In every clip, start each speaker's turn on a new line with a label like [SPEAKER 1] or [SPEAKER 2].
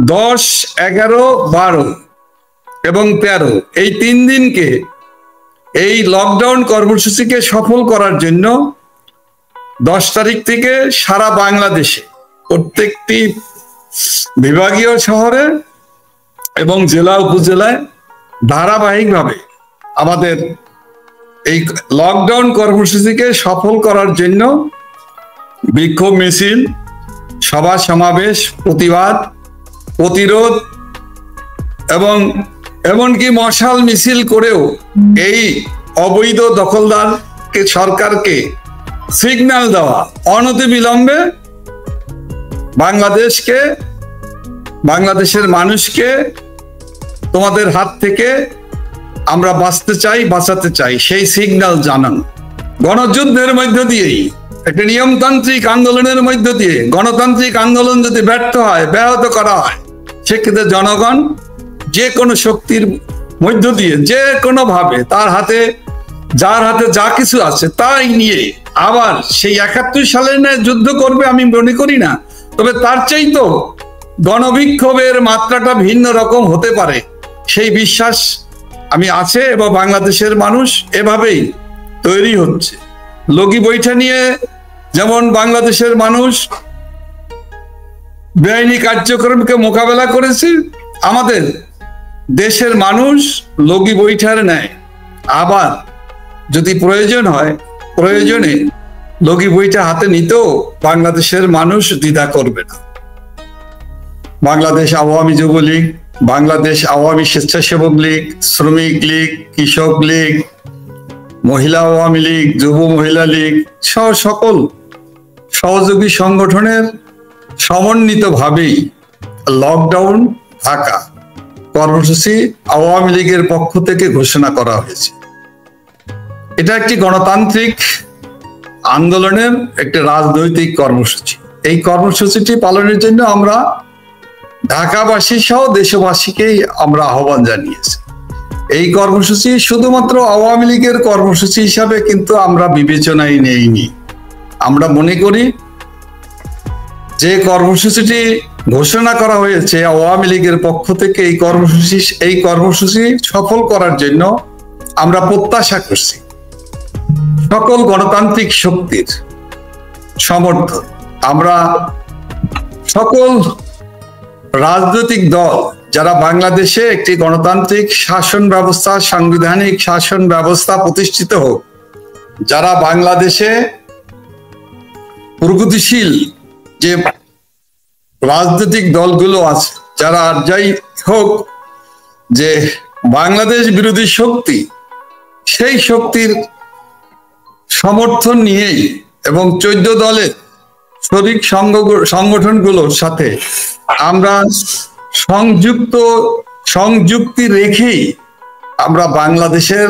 [SPEAKER 1] 10, 11, 12 এবং 13 এই 3 দিনকে এই লকডাউন কর্মসূচিকে সফল করার জন্য 10 তারিখ থেকে সারা বাংলাদেশে প্রত্যেকটি বিভাগীয় শহরে এবং জেলা উপজেলায় ধারাবাহিকভাবে আমাদের এই লকডাউন কর্মসূচিকে সফল করার জন্য বিক্ষোভ মিছিল, সভা সমাবেশ, প্রতিবাদ, প্রতিরোধ এবং এমনকি মশাল মিছিল করেও এই অবৈধ দখলদারকে সরকারকে সিগন্যাল দেওয়া অনতিবিলম্বে বাংলাদেশের মানুষকে তোমাদের হাত থেকে আমরা বাঁচাতে চাই সেই সিগন্যাল জানান। গণযুদ্ধের মধ্য দিয়েই একটা নিয়মতান্ত্রিক আন্দোলনের মধ্য দিয়ে গণতান্ত্রিক আন্দোলন যদি ব্যাহত করা হয়, সেক্ষেত্রে জনগণ যে কোনো শক্তির মধ্য দিয়ে যে কোনো ভাবে যার হাতে যা কিছু আছে তাই নিয়ে আবার সেই 71 সালের যুদ্ধ করবে আমি মনে করি না। তবে তার চাইতো গণবিক্ষোভের মাত্রাটা ভিন্ন রকম হতে পারে সেই বিশ্বাস আমি আছে, এবং বাংলাদেশের মানুষ এভাবেই তৈরি হচ্ছে। লগি বৈঠা নিয়ে যেমন বাংলাদেশের মানুষ বেআইনি কার্যক্রমকে মোকাবেলা করেছে, আমাদের দেশের মানুষ লগি বৈঠার নেয় আবার যদি প্রয়োজনে লগি বইটা হাতে নিতেও বাংলাদেশের মানুষ দ্বিধা করবে না। বাংলাদেশ আওয়ামী যুবলীগ, বাংলাদেশ আওয়ামী স্বেচ্ছাসেবক লীগ, শ্রমিক লীগ, কৃষক লীগ, মহিলা আওয়ামী লীগ, যুব মহিলা লীগ সহ সকল সহযোগী সংগঠনের সমন্বিতভাবেই লকডাউন ঢাকা কর্মসূচি আওয়ামী লীগের পক্ষ থেকে ঘোষণা করা হয়েছে। এটা একটি গণতান্ত্রিক আন্দোলনের একটি রাজনৈতিক কর্মসূচি। এই কর্মসূচিটি পালনের জন্য আমরা ঢাকাবাসী সহ দেশবাসীকেই আমরা আহ্বান জানিয়েছি। এই কর্মসূচি শুধুমাত্র আওয়ামী লীগের কর্মসূচি হিসাবে কিন্তু আমরা বিবেচনায় নেইনি। আমরা মনে করি যে কর্মসূচিটি ঘোষণা করা হয়েছে আওয়ামী লীগের পক্ষ থেকে, এই কর্মসূচি সফল করার জন্য আমরা প্রত্যাশা করছি সকল গণতান্ত্রিক শক্তির সমর্থন। আমরা সকল রাজনৈতিক দল যারা বাংলাদেশে একটি গণতান্ত্রিক শাসন ব্যবস্থা, সাংবিধানিক শাসন ব্যবস্থা প্রতিষ্ঠিত হোক, যারা বাংলাদেশে প্রগতিশীল যে রাজনৈতিক দলগুলো আছে, যারা যাই হোক যে বাংলাদেশ বিরোধী শক্তি, সেই শক্তির সমর্থন নিয়েই এবং 14 দলের শরিক সংগঠনগুলোর সাথে আমরা সংযুক্তি রেখেই আমরা বাংলাদেশের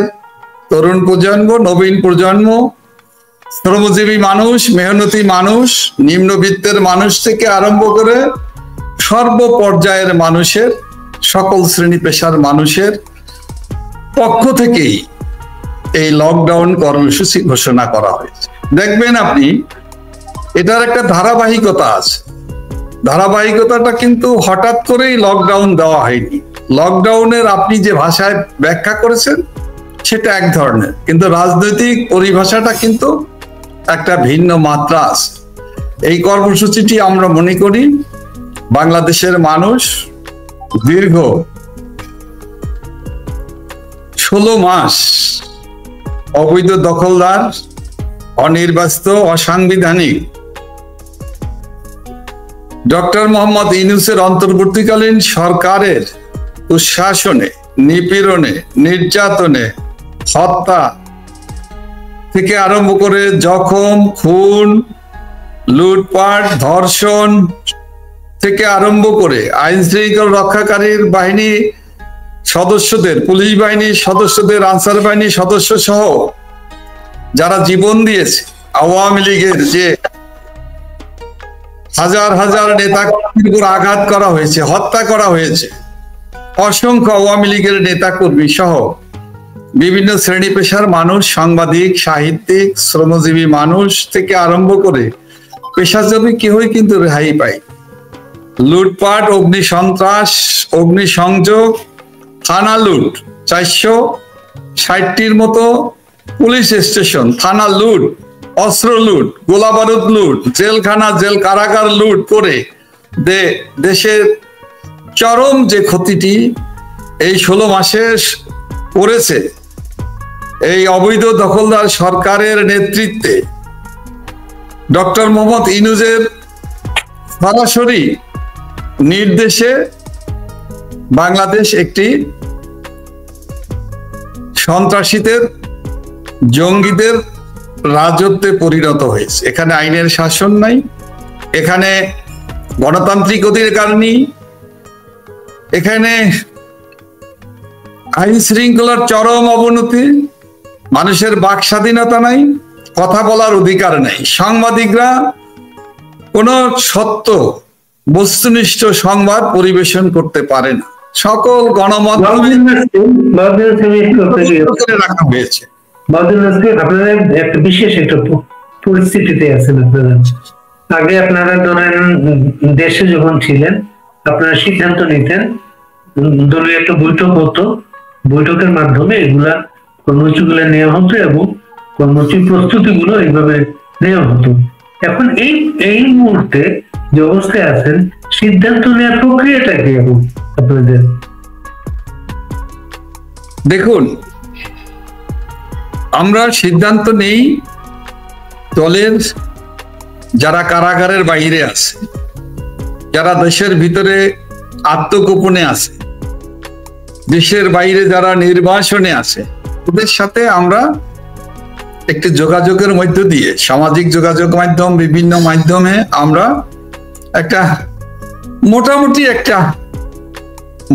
[SPEAKER 1] তরুণ প্রজন্ম, নবীন প্রজন্ম, শ্রমজীবী মানুষ, মেহনতি মানুষ, নিম্নবিত্তের মানুষ থেকে আরম্ভ করে সর্বপর্যায়ের মানুষের, সকল শ্রেণী পেশার মানুষের পক্ষ থেকেই এই লকডাউন কর্মসূচি ঘোষণা করা হয়েছে। দেখবেন আপনি এটার একটা ধারাবাহিকতা আছে। ধারাবাহিকতাটা কিন্তু হঠাৎ করেই লকডাউন দেওয়া হয়নি। লকডাউনের আপনি যে ভাষায় ব্যাখ্যা করেছেন সেটা এক ধরনের, কিন্তু রাজনৈতিক পরিভাষাটা কিন্তু একটা ভিন্ন মাত্রা আছে। এই কর্মসূচিটি আমরা মনে করি বাংলাদেশের মানুষ দীর্ঘ 16 মাস অবৈধ দখলদার, অনির্বাচিত, অসাংবিধানিক ডক্টর মোহাম্মদ ইউনূসের অন্তর্বর্তীকালীন সরকারের দুঃশাসনে, নিপীড়নে, নির্যাতনে, হত্যা থেকে আরম্ভ করে জখম, খুন, লুটপাট, ধর্ষণ থেকে আরম্ভ করে আইন শৃঙ্খলা রক্ষাকারীর বাহিনী সদস্যদের, পুলিশ বাহিনীর সদস্যদের, আনসার বাহিনীর সদস্য সহ যারা জীবন দিয়েছে, আওয়ামী লীগের যে হাজার হাজার নেতাকর্মীর উপর আঘাত করা হয়েছে, হত্যা করা হয়েছে, অসংখ্য আওয়ামী লীগের নেতাকর্মী সহ বিভিন্ন শ্রেণী পেশার মানুষ, সাংবাদিক, সাহিত্যিক, শ্রমজীবী মানুষ থেকে আরম্ভ করে পেশাজীবী কেউই কিন্তু রেহাই পায়। লুটপাট, অগ্নিসন্ত্রাস, অগ্নিসংযোগ, থানা লুট, 460টির মতো পুলিশ স্টেশন, থানা লুট, অস্ত্র লুট, গোলাবারুদ লুট, জেলখানা জেল কারাগার লুট করে দেশের চরম যে ক্ষতিটি এই 16 মাসে করেছে এই অবৈধ দখলদার সরকারের নেতৃত্বে ডক্টর মোহাম্মদ ইউনূসের সরাসরি নির্দেশে বাংলাদেশ একটি সন্ত্রাসীদের, জঙ্গিদের রাজত্বে পরিণত হয়েছে। এখানে আইনের শাসন নাই, এখানে গণতান্ত্রিক অধিকার নেই, এখানে আইন শৃঙ্খলার চরম অবনতি, মানুষের বাক স্বাধীনতা নাই, কথা বলার অধিকার নাই, সাংবাদিকরা কোনো সত্য বস্তুনিষ্ঠ সংবাদ পরিবেশন করতে পারে না, সকল গণমাধ্যমে রাখা হয়েছে।
[SPEAKER 2] আপনারা একটা বিশেষ একটা পরিস্থিতিতে আছেন। আপনারা আগে আপনারা ধরেন দেশে যখন ছিলেন আপনারা সিদ্ধান্ত নিতেন, দলীয় একটা বৈঠক হতো, বৈঠকের মাধ্যমে এগুলা কর্মসূচিগুলো নেওয়া হতো এবং কর্মসূচির প্রস্তুতি গুলো এইভাবে নেওয়া হতো। এখন এই মুহূর্তে যে অবস্থায় আছেন, সিদ্ধান্ত নেওয়ার প্রক্রিয়াটা কি এখন আপনাদের?
[SPEAKER 1] দেখুন, আমরা সিদ্ধান্ত নেই দলের যারা কারাগারের বাইরে আছে, যারা দেশের ভিতরে আত্মগোপনে আছে, দেশের বাইরে যারা নির্বাসনে আছে, ওদের সাথে আমরা একটি যোগাযোগের মধ্য দিয়ে, সামাজিক যোগাযোগ মাধ্যম, বিভিন্ন মাধ্যমে আমরা একটা মোটামুটি একটা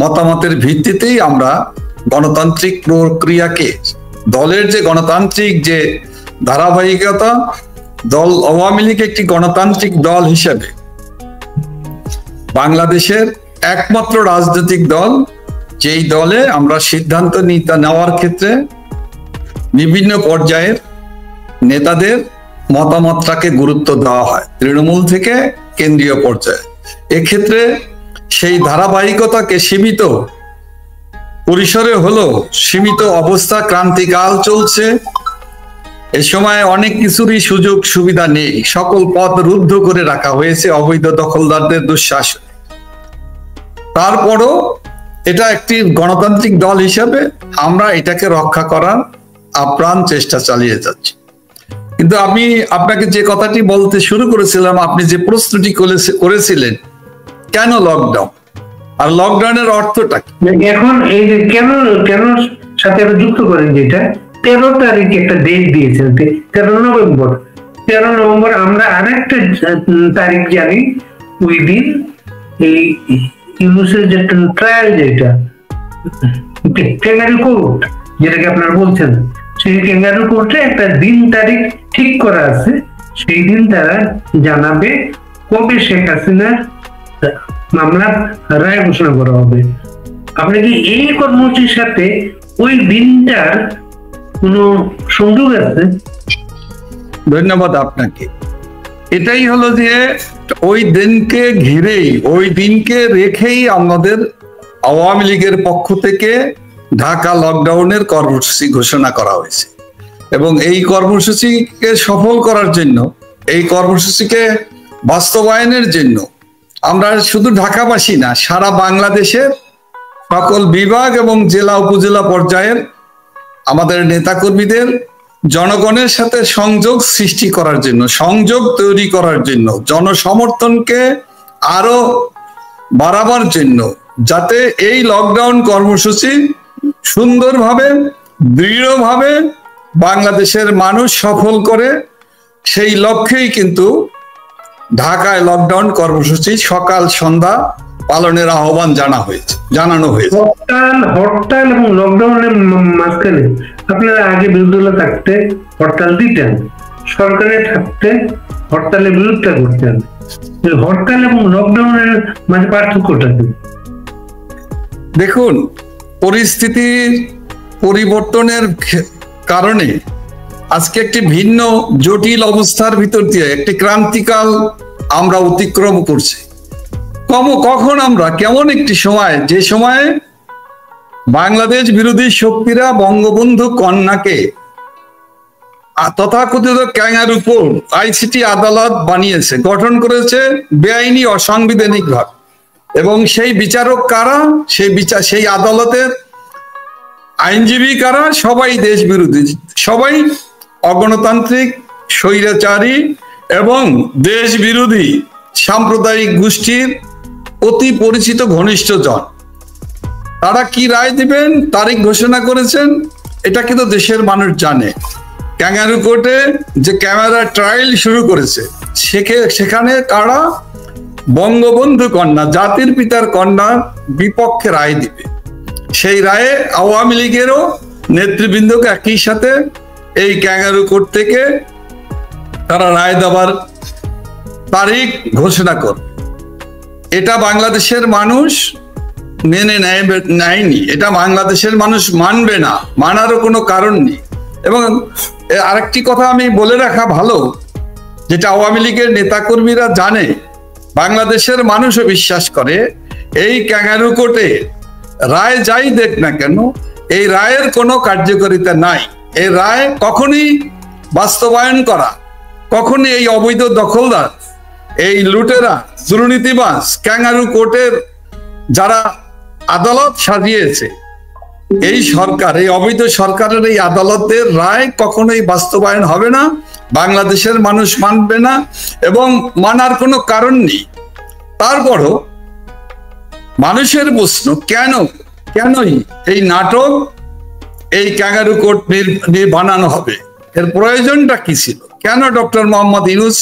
[SPEAKER 1] মতামতের ভিত্তিতেই আমরা গণতান্ত্রিক প্রক্রিয়াকে, দলের যে গণতান্ত্রিক যে ধারাবাহিকতা, দল আওয়ামী লীগ একটি গণতান্ত্রিক দল হিসেবে বাংলাদেশের একমাত্র রাজনৈতিক দল, যেই দলে আমরা সিদ্ধান্ত নেওয়ার ক্ষেত্রে বিভিন্ন পর্যায়ের নেতাদের মতামতটাকে গুরুত্ব দেওয়া হয়, তৃণমূল থেকে কেন্দ্রীয় পর্যায়ে। এক্ষেত্রে সেই ধারাবাহিকতাকে সীমিত পরিসরে হলো, সীমিত অবস্থা, ক্রান্তিকাল চলছে, এ সময় অনেক কিছুরই সুযোগ সুবিধা নেই, সকল পথ রুদ্ধ করে রাখা হয়েছে অবৈধ দখলদারদের দুঃশাসন। তারপরও এটা একটি গণতান্ত্রিক দল হিসাবে আমরা এটাকে রক্ষা করার আপ্রাণ চেষ্টা চালিয়ে যাচ্ছি। কিন্তু আমি আপনাকে যে কথাটি বলতে শুরু করেছিলাম, আপনি যে প্রশ্নটি করেছিলেন, কেন লকডাউন আর লকডাউনের অর্থটা কি?
[SPEAKER 2] এখন এই যে কেন সাথে যুক্ত করেন, যেটা 13 তারিখে একটা ডেট দিয়েছেন, 13 নভেম্বর আমরা আরেকটা তারিখ জানি, ওই দিন এই ইউনূসের যে ট্রায়াল, যেটা ক্যাঙ্গারু কোর্ট যেটাকে আপনারা বলছেন, সেই ক্যাঙ্গারু কোর্টে একটা দিন তারিখ ঠিক করা আছে। সেই দিন তারা জানাবে কবে শেখ হাসিনার মামলার রায় ঘোষণা করা হবে। আপনি কি এই কর্মসূচির সাথে ওই দিনটার কোন সংযোগ আছে?
[SPEAKER 1] ধন্যবাদ আপনাকে। এটাই হলো যে ওই দিনকে ঘিরেই, ওই দিনকে রেখেই আমাদের আওয়ামী লীগের পক্ষ থেকে ঢাকা লকডাউনের কর্মসূচি ঘোষণা করা হয়েছে এবং এই কর্মসূচিকে সফল করার জন্য, এই কর্মসূচিকে বাস্তবায়নের জন্য আমরা শুধু ঢাকাবাসী না, সারা বাংলাদেশের সকল বিভাগ এবং জেলা উপজেলা পর্যায়ের আমাদের নেতাকর্মীদের জনগণের সাথে সংযোগ সৃষ্টি করার জন্য, সংযোগ তৈরি করার জন্য, জনসমর্থনকে আরো বাড়াবার জন্য, যাতে এই লকডাউন কর্মসূচি সুন্দরভাবে, দৃঢ়ভাবে বাংলাদেশের মানুষ সফল করে, সেই লক্ষ্যেই কিন্তু ঢাকায় লকডাউন কর্মসূচি সকাল সন্ধ্যা পালনের আহ্বান জানানো হয়েছে।
[SPEAKER 2] হরতাল এবং লকডাউনের মাঝখানে আপনারা আগে বিরোধী দলে থাকতে হরতাল দিতেন, সরকারে থাকতে হরতালের বিরোধিতা করতেন। হরতাল এবং লকডাউনের মাঝে পার্থক্যটা কি?
[SPEAKER 1] দেখুন, পরিস্থিতির পরিবর্তনের কারণে আজকে একটি ভিন্ন জটিল অবস্থার ভিতর দিয়ে একটি ক্রান্তিকাল আমরা অতিক্রম করছি। কখন আমরা কেমন একটি সময়, যে সময়ে বাংলাদেশ বিরোধী শক্তিরা বঙ্গবন্ধু কন্যাকে তথাকথিত ক্যাঙ্গারু কোর্ট আইসিটি আদালত বানিয়েছে, গঠন করেছে বেআইনি অসাংবিধানিক ভাবে, এবং সেই বিচারক কারা, সেই আদালতের আইনজীবী কারা, সবাই দেশ বিরোধী, সবাই অগণতান্ত্রিক, স্বৈরাচারী এবং দেশ বিরোধী সাম্প্রদায়িক গোষ্ঠীর অতি পরিচিত ঘনিষ্ঠজন। তারা কি রায় দিবেন, তারিখ ঘোষণা করেছেন, এটা কিন্তু দেশের মানুষ জানে। ক্যাঙ্গারু কোর্টে যে ক্যামেরা ট্রায়াল শুরু করেছে, সেখানে কারা বঙ্গবন্ধু কন্যা, জাতির পিতার কন্যার বিপক্ষে রায় দিবে। সেই রায়ে আওয়ামী লীগেরও নেতৃবৃন্দকে একই সাথে এই ক্যাঙ্গারু কোর্ট থেকে তারা রায় দেওয়ার তারিখ ঘোষণা করবে। এটা বাংলাদেশের মানুষ মেনে নেয়নি, এটা বাংলাদেশের মানুষ মানবে না, মানারও কোনো কারণ নেই। এবং আরেকটি কথা আমি বলে রাখা ভালো, যেটা আওয়ামী লীগের নেতাকর্মীরা জানে, বাংলাদেশের মানুষও বিশ্বাস করে, এই ক্যাঙ্গারু কোর্টে রায় যাই দেখ না কেন, এই রায়ের কোনো কার্যকারিতা নাই। এই রায় কখনই বাস্তবায়ন করা, কখনই এই অবৈধ দখলদার, এই লুটেরা, দুর্নীতিবাজ ক্যাঙ্গারু কোর্টের যারা আদালত সাজিয়েছে, এই সরকার, এই অবৈধ সরকারের এই আদালতের রায় কখনোই বাস্তবায়ন হবে না, বাংলাদেশের মানুষ মানবে না এবং মানার কোনো কারণ নেই। তারপরও মানুষের প্রশ্ন, কেনই এই নাটক, এই ক্যাঙ্গারু কোর্ট বানানো হবে, এর প্রয়োজনটা কি ছিল? কেন ডক্টর মোহাম্মদ ইউনূস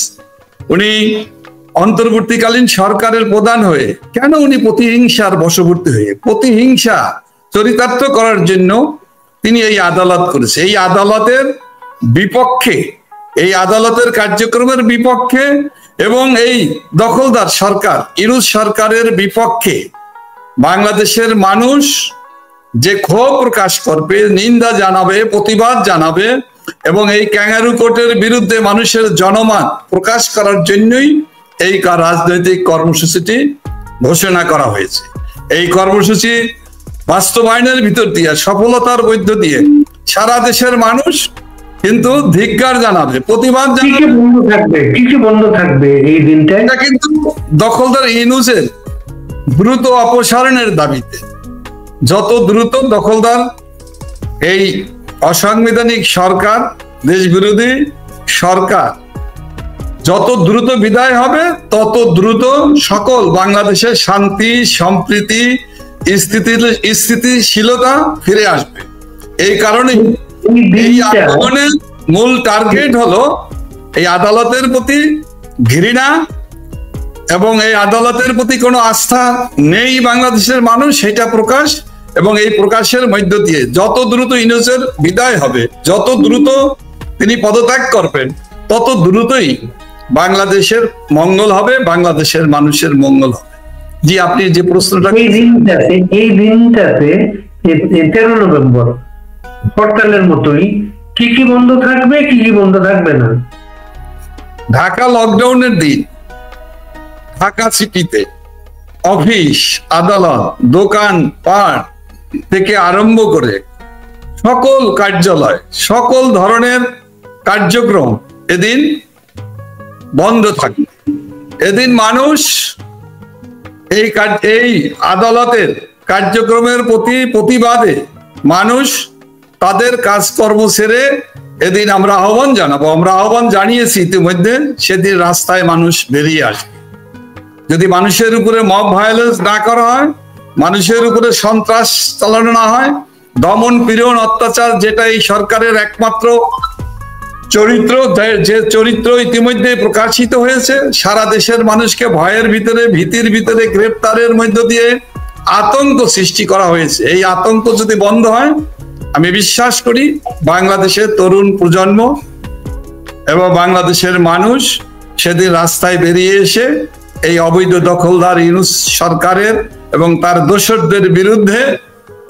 [SPEAKER 1] উনি অন্তর্বর্তীকালীন সরকারের প্রধান হয়ে, কেন উনি প্রতিহিংসার বশবর্তী হয়ে, প্রতিহিংসা চরিতার্থ করার জন্য তিনি এই আদালত করেছে? এই আদালতের বিপক্ষে, এই আদালতের কার্যক্রমের বিপক্ষে এবং এই দখলদার সরকার, ইউনূস সরকারের বিপক্ষে বাংলাদেশের মানুষ যে ক্ষোভ প্রকাশ করবে, নিন্দা জানাবে, প্রতিবাদ জানাবে, এবং এই ক্যাঙ্গারু কোর্টের বিরুদ্ধে মানুষের জনমত প্রকাশ করার জন্যই এই রাজনৈতিক কর্মসূচিটি ঘোষণা করা হয়েছে। এই কর্মসূচি বাস্তবায়নের ভিতর দিয়ে, সফলতার মধ্য দিয়ে সারা দেশের মানুষ কিন্তু ধিক্কার জানাবে, প্রতিবাদ জানাবে।
[SPEAKER 2] বন্ধ থাকবে এই দিনটা,
[SPEAKER 1] এটা কিন্তু দখলদার ইউনূসের দ্রুত অপসারণের দাবিতে। যত দ্রুত দখলদার এই অসাংবিধানিক সরকার, দেশ বিরোধী সরকার যত দ্রুত বিদায় হবে, তত দ্রুত সকল বাংলাদেশের শান্তি, সম্প্রীতি, স্থিতিশীলতা ফিরে আসবে। এই কারণে এই আন্দোলনের মূল টার্গেট হলো এই আদালতের প্রতি ঘৃণা এবং এই আদালতের প্রতি কোনো আস্থা নেই বাংলাদেশের মানুষ, সেটা প্রকাশ, এবং এই প্রকাশের মধ্য দিয়ে যত দ্রুত ইউনূসের বিদায় হবে, যত দ্রুত তিনি পদত্যাগ করবেন, তত দ্রুতই বাংলাদেশের মঙ্গল হবে, বাংলাদেশের মানুষের মঙ্গল হবে। জি, আপনি যে প্রশ্নটা,
[SPEAKER 2] এই দিনটাতে 13 নভেম্বর হরতালের মতোই কি কি বন্ধ থাকবে, কি কি বন্ধ থাকবে না?
[SPEAKER 1] ঢাকা লকডাউনের দিন ঢাকা সিটিতে অফিস, আদালত, দোকান পাট থেকে আরম্ভ করে সকল কার্যালয়, সকল ধরনের কার্যক্রম এদিন বন্ধ থাকবে। এদিন মানুষ এই আদালতের কার্যক্রমের প্রতি প্রতিবাদে মানুষ তাদের কাজকর্ম ছেড়ে এদিন আমরা আহ্বান জানাবো, আমরা আহ্বান জানিয়েছি ইতিমধ্যে, সেদিন রাস্তায় মানুষ বেরিয়ে আসবে। যদি মানুষের উপরে মব ভায়োলেন্স না করা হয়, মানুষের উপরে সন্ত্রাস চালানো না হয়, দমন পীড়ন অত্যাচার যেটা এই সরকারের একমাত্র চরিত্র, যে চরিত্র ইতিমধ্যে প্রকাশিত হয়েছে, সারা দেশের মানুষকে ভয়ের ভিতরে, ভীতির ভিতরে, গ্রেপ্তারের মধ্য দিয়ে আতঙ্ক সৃষ্টি করা হয়েছে, এই আতঙ্ক যদি বন্ধ হয়, আমি বিশ্বাস করি বাংলাদেশের তরুণ প্রজন্ম এবং বাংলাদেশের মানুষ সেদিন রাস্তায় বেরিয়ে এসে এই অবৈধ দখলদার ইউনূস সরকারের এবং তার দোসরদের বিরুদ্ধে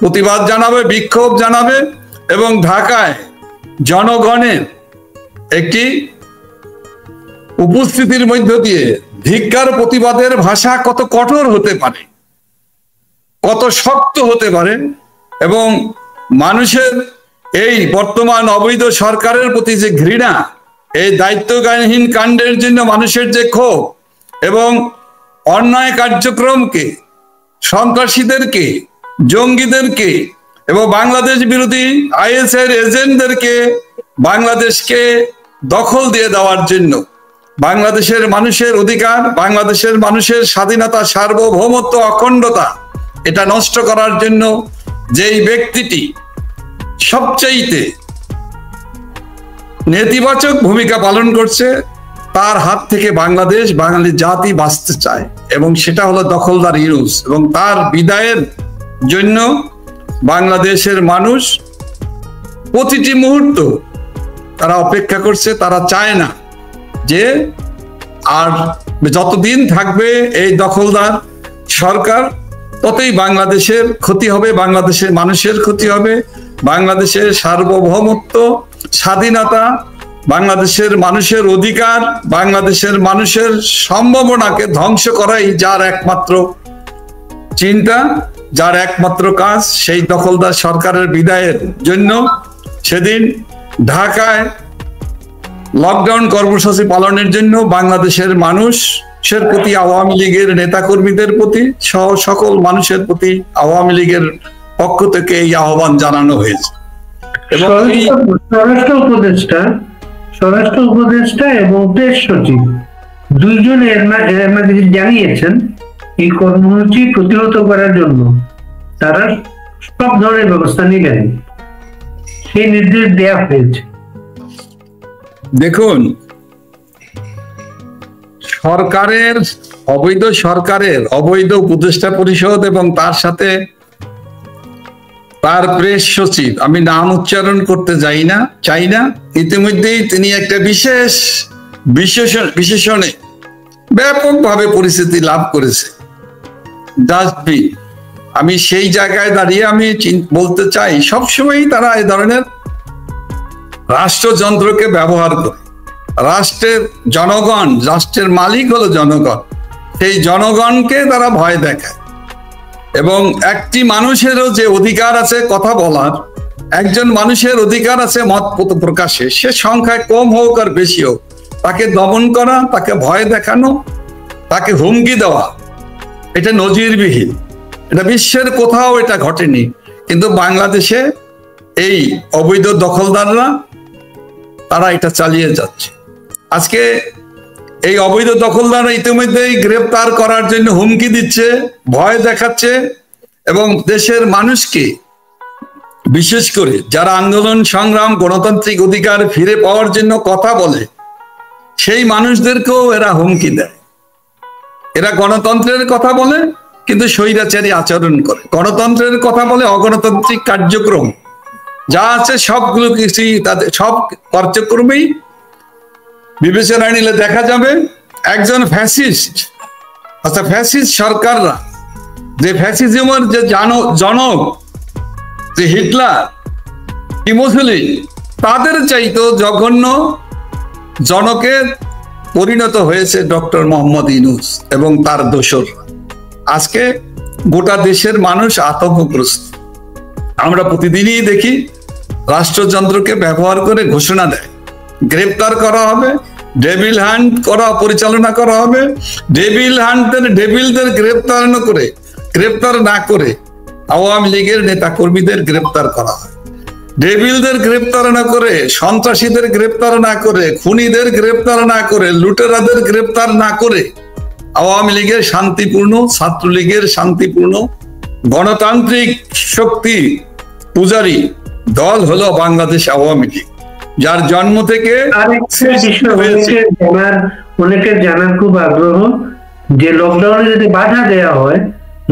[SPEAKER 1] প্রতিবাদ জানাবে, বিক্ষোভ জানাবে, এবং ঢাকায় জনগণের একটি উপস্থিতির মধ্য দিয়ে ধিক্কার প্রতিবাদের ভাষা কত কঠোর হতে পারে, কত শক্ত হতে পারে, এবং মানুষের এই বর্তমান অবৈধ সরকারের প্রতি যে ঘৃণা, এই দায়িত্বজ্ঞানহীন কাণ্ডের জন্য মানুষের যে ক্ষোভ এবং অন্যায় কার্যক্রমকে, সন্ত্রাসীদেরকে, জঙ্গিদেরকে এবং বাংলাদেশ বিরোধী আইএস এর এজেন্টদেরকে বাংলাদেশকে দখল দিয়ে দেওয়ার জন্য, বাংলাদেশের মানুষের অধিকার, বাংলাদেশের মানুষের স্বাধীনতা, সার্বভৌমত্ব, অখণ্ডতা এটা নষ্ট করার জন্য যেই ব্যক্তিটি সবচাইতে নেতিবাচক ভূমিকা পালন করছে, তার হাত থেকে বাংলাদেশ, বাঙালি জাতি বাঁচতে চায়, এবং সেটা হলো দখলদার ইউনূস। এবং তার বিদায়ের জন্য বাংলাদেশের মানুষ প্রতিটি মুহূর্ত তারা অপেক্ষা করছে। তারা চায় না যে আর যতদিন থাকবে এই দখলদার সরকার, ততই বাংলাদেশের ক্ষতি হবে, বাংলাদেশের মানুষের ক্ষতি হবে, বাংলাদেশের সার্বভৌমত্ব, স্বাধীনতা, বাংলাদেশের মানুষের অধিকার, বাংলাদেশের মানুষের সম্ভাবনাকে ধ্বংস করাই যার একমাত্র চিন্তা, যার একমাত্র কাজ। সেই দখলদার সরকারের বিদায়ের জন্য সেদিন ঢাকায় লকডাউন কর্মসূচি পালনের জন্য বাংলাদেশের মানুষের প্রতি, আওয়ামী লীগের নেতাকর্মীদের প্রতি সহ সকল মানুষের প্রতি আওয়ামী লীগের পক্ষ থেকে এই আহ্বান জানানো হয়েছে।
[SPEAKER 2] স্বরাষ্ট্র উপদেষ্টা এবং দেশ সচিব দুইজন এর মাঝে জানিয়েছেন এই কর্মসূচি প্রতিহত করার জন্য তারা সব ধরনের ব্যবস্থা নিলেন, সেই নির্দেশ দেওয়া হয়েছে।
[SPEAKER 1] দেখুন, সরকারের অবৈধ উপদেষ্টা পরিষদ এবং তার সাথে তার প্রেস সচিব, আমি নাম উচ্চারণ করতে চাই না, ইতিমধ্যেই তিনি একটা বিশেষণে ব্যাপকভাবে পরিচিতি লাভ করেছে, ডাস্টবিন। আমি সেই জায়গায় দাঁড়িয়ে আমি বলতে চাই, সবসময়ই তারা এই ধরনের রাষ্ট্রযন্ত্রকে ব্যবহার করে। রাষ্ট্রের জনগণ, রাষ্ট্রের মালিক হলো জনগণ, সেই জনগণকে তারা ভয় দেখায়। এবং একটি মানুষেরও যে অধিকার আছে কথা বলার, একজন মানুষের অধিকার আছে মত প্রকাশে, সে সংখ্যায় কম হোক আর বেশি হোক, তাকে দমন করা, তাকে ভয় দেখানো, তাকে হুমকি দেওয়া, এটা নজিরবিহীন। এটা বিশ্বের কোথাও এটা ঘটেনি, কিন্তু বাংলাদেশে এই অবৈধ দখলদাররা তারা এটা চালিয়ে যাচ্ছে। আজকে এই অবৈধ দখলদাররা ইতিমধ্যেই গ্রেপ্তার করার জন্য হুমকি দিচ্ছে, ভয় দেখাচ্ছে, এবং দেশের মানুষকে, বিশেষ করে যারা আন্দোলন সংগ্রাম, গণতান্ত্রিক অধিকার ফিরে পাওয়ার জন্য কথা বলে, সেই মানুষদেরকেও এরা হুমকি দেয়। এরা গণতন্ত্রের কথা বলে কিন্তু স্বৈরাচারী আচরণ করে, গণতন্ত্রের কথা বলে অগণতান্ত্রিক কার্যক্রম যা আছে সবগুলো কিছুই, তাদের সব কার্যক্রমেই বিবেচনা নিলে দেখা যাবে একজন ফ্যাসিস্ট, অর্থাৎ ফ্যাসিস্ট সরকাররা, যে ফ্যাসিজমের যে জনক, যে হিটলার, কি মুসলিম, তাদের চাইতো জঘন্য জনকে পরিণত হয়েছে ডক্টর মোহাম্মদ ইউনূস এবং তার দোসর। আজকে গোটা দেশের মানুষ আতঙ্কগ্রস্ত। আমরা প্রতিদিনই দেখি রাষ্ট্রযন্ত্রকে ব্যবহার করে ঘোষণা দেয়, গ্রেপ্তার করা হবে, ডেভিল হান্ট পরিচালনা করা হবে, ডেভিলদের গ্রেপ্তার না করে আওয়ামী লীগের নেতা কর্মীদের গ্রেপ্তার করা হয়, ডেভিলদের গ্রেপ্তার না করে, সন্ত্রাসীদের গ্রেপ্তার না করে, খুনিদের গ্রেপ্তার না করে, লুটেরাদের গ্রেপ্তার না করে আওয়ামী লীগের শান্তিপূর্ণ, ছাত্রলীগের শান্তিপূর্ণ গণতান্ত্রিক শক্তি পূজারী দল হলো বাংলাদেশ আওয়ামী লীগ, যার জন্ম থেকে
[SPEAKER 2] অনেকের জানার খুব আগ্রহ যে লকডাউনে যদি বাধা দেওয়া হয়,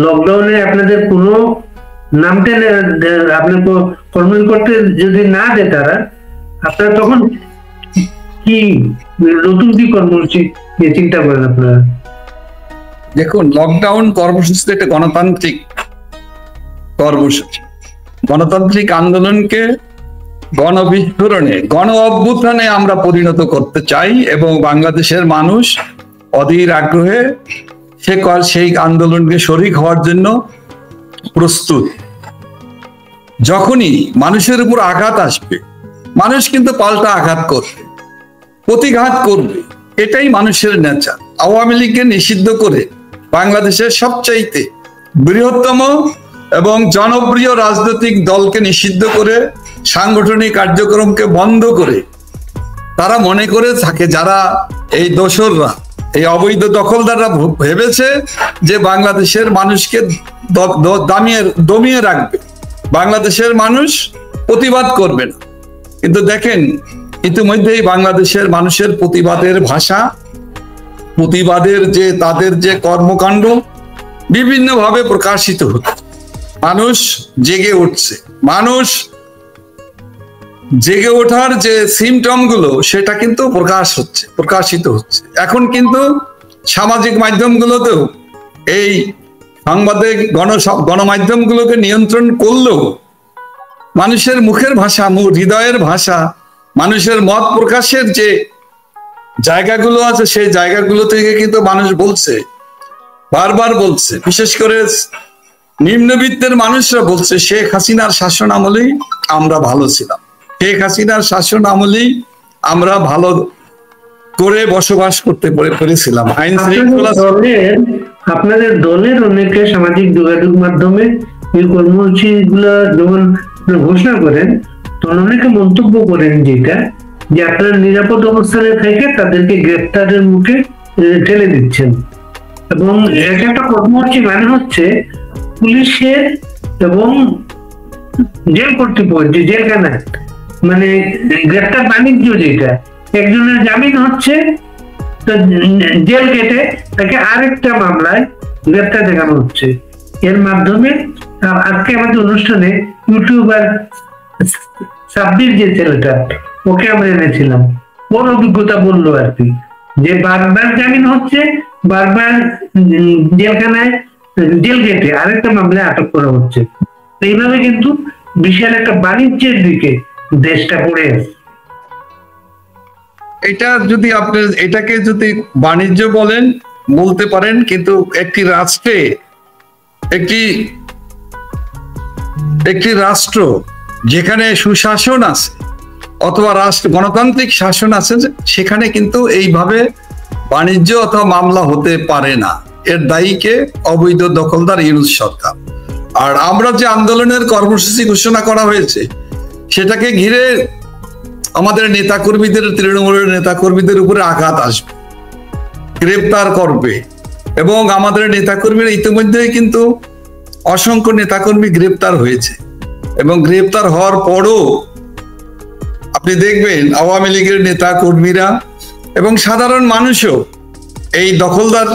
[SPEAKER 2] লকডাউনে আপনাদের কোনো নাম টেনে আপনি কর্ম করতে যদি না দেয় তারা, আপনারা তখন কি নতুন কি কর্মসূচি চিন্তা করেন আপনারা?
[SPEAKER 1] দেখুন, লকডাউন কর্মসূচি একটা গণতান্ত্রিক কর্মসূচি, গণতান্ত্রিক আন্দোলনকে গণবিস্ফোরণে, গণ অভ্যুত্থানে আমরা পরিণত করতে চাই, এবং বাংলাদেশের মানুষ অধীর আগ্রহে সেই আন্দোলনকে শরিক হওয়ার জন্য প্রস্তুত। যখনই মানুষের উপর আঘাত আসবে, মানুষ কিন্তু পাল্টা আঘাত করবে, প্রতিঘাত করবে, এটাই মানুষের নেচার। আওয়ামী লীগকে নিষিদ্ধ করে বাংলাদেশের সবচাইতে বৃহত্তম এবং জনপ্রিয় রাজনৈতিক দলকে নিষিদ্ধ করে সাংগঠনিক কার্যক্রমকে বন্ধ করে তারা মনে করে থাকে, যারা এই দোসররা, এই অবৈধ দখলদাররা ভেবেছে যে বাংলাদেশের মানুষকে দমিয়ে রাখবে, বাংলাদেশের মানুষ প্রতিবাদ করবে না। কিন্তু দেখেন, ইতিমধ্যেই বাংলাদেশের মানুষের প্রতিবাদের ভাষা, প্রতিবাদের যে তাদের যে কর্মকাণ্ড বিভিন্নভাবে প্রকাশিত হচ্ছে। মানুষ জেগে উঠছে, মানুষ জেগে ওঠার যে সিমটম গুলো সেটা কিন্তু প্রকাশিত হচ্ছে। এখন কিন্তু সামাজিক মাধ্যমগুলোতেও এই সাংবাদিক গণমাধ্যমগুলোকে নিয়ন্ত্রণ করলেও মানুষের মুখের ভাষা, হৃদয়ের ভাষা, মানুষের মত প্রকাশের যে জায়গাগুলো আছে সেই জায়গাগুলো থেকে কিন্তু মানুষ বলছে, বারবার বলছে, বিশেষ করে নিম্নবিত্তের মানুষরা বলছে, শেখ হাসিনার শাসন আমলেই আমরা ভালো ছিলাম, শেখ হাসিনার শাসন আমলেই আমরা ভালো করে বসবাস করতে পেরেছিলাম। আইন শৃঙ্খলা।
[SPEAKER 2] আপনাদের দলের অনেকে সামাজিক যোগাযোগ মাধ্যমে এই কর্মসূচি গুলা যখন ঘোষণা করেন তখন অনেকে মন্তব্য করেন যেটা যে আপনারা নিরাপদ অবস্থানে থেকে তাদেরকে গ্রেফতারের মুখে ঠেলে দিচ্ছেন, এবং এটা একটা কর্মসূচি মানে হচ্ছে পুলিশের এবং জেল কর্তৃপক্ষ, জেলখানা মানে গ্রেফতার বাণিজ্য, যেটা একজনের জামিন হচ্ছে তো জেল কেটে তাকে আরেকটা মামলায় গ্রেফতার দেখানো হচ্ছে। এর মাধ্যমে আজকে আমাদের অনুষ্ঠানে ইউটিউবার সাব্বির যে ছেলেটা, ওকে আমরা এনেছিলাম, ওর অভিজ্ঞতা বললো আর কি, যে বারবার জামিন হচ্ছে, বারবার জেলখানায় জেল কেটে আরেকটা মামলায় আটক করা হচ্ছে। এইভাবে কিন্তু বিশাল একটা বাণিজ্যের দিকে দেশটা পড়ে আছে।
[SPEAKER 1] এটা যদি আপনি এটাকে যদি বাণিজ্য বলতে পারেন, কিন্তু একটি রাষ্ট্রে একটি রাষ্ট্র যেখানে সুশাসন আছে অথবা গণতান্ত্রিক শাসন আছে, সেখানে কিন্তু এইভাবে বাণিজ্য অথবা মামলা হতে পারে না। এর দায়ীকে অবৈধ দখলদার ইউনূস সরকার। আর আমরা যে আন্দোলনের কর্মসূচি ঘোষণা করা হয়েছে সেটাকে ঘিরে আমাদের নেতাকর্মীদের, তৃণমূলের নেতাকর্মীদের উপরে আঘাত আসবে, গ্রেপ্তার করবে, এবং আমাদের নেতাকর্মীরা ইতিমধ্যেই কিন্তু অসংখ্য নেতাকর্মী গ্রেপ্তার হয়েছে, এবং গ্রেপ্তার হওয়ার পরও আপনি দেখবেন আওয়ামী লীগের নেতা কর্মীরা এবং সাধারণ মানুষও এই দখলদার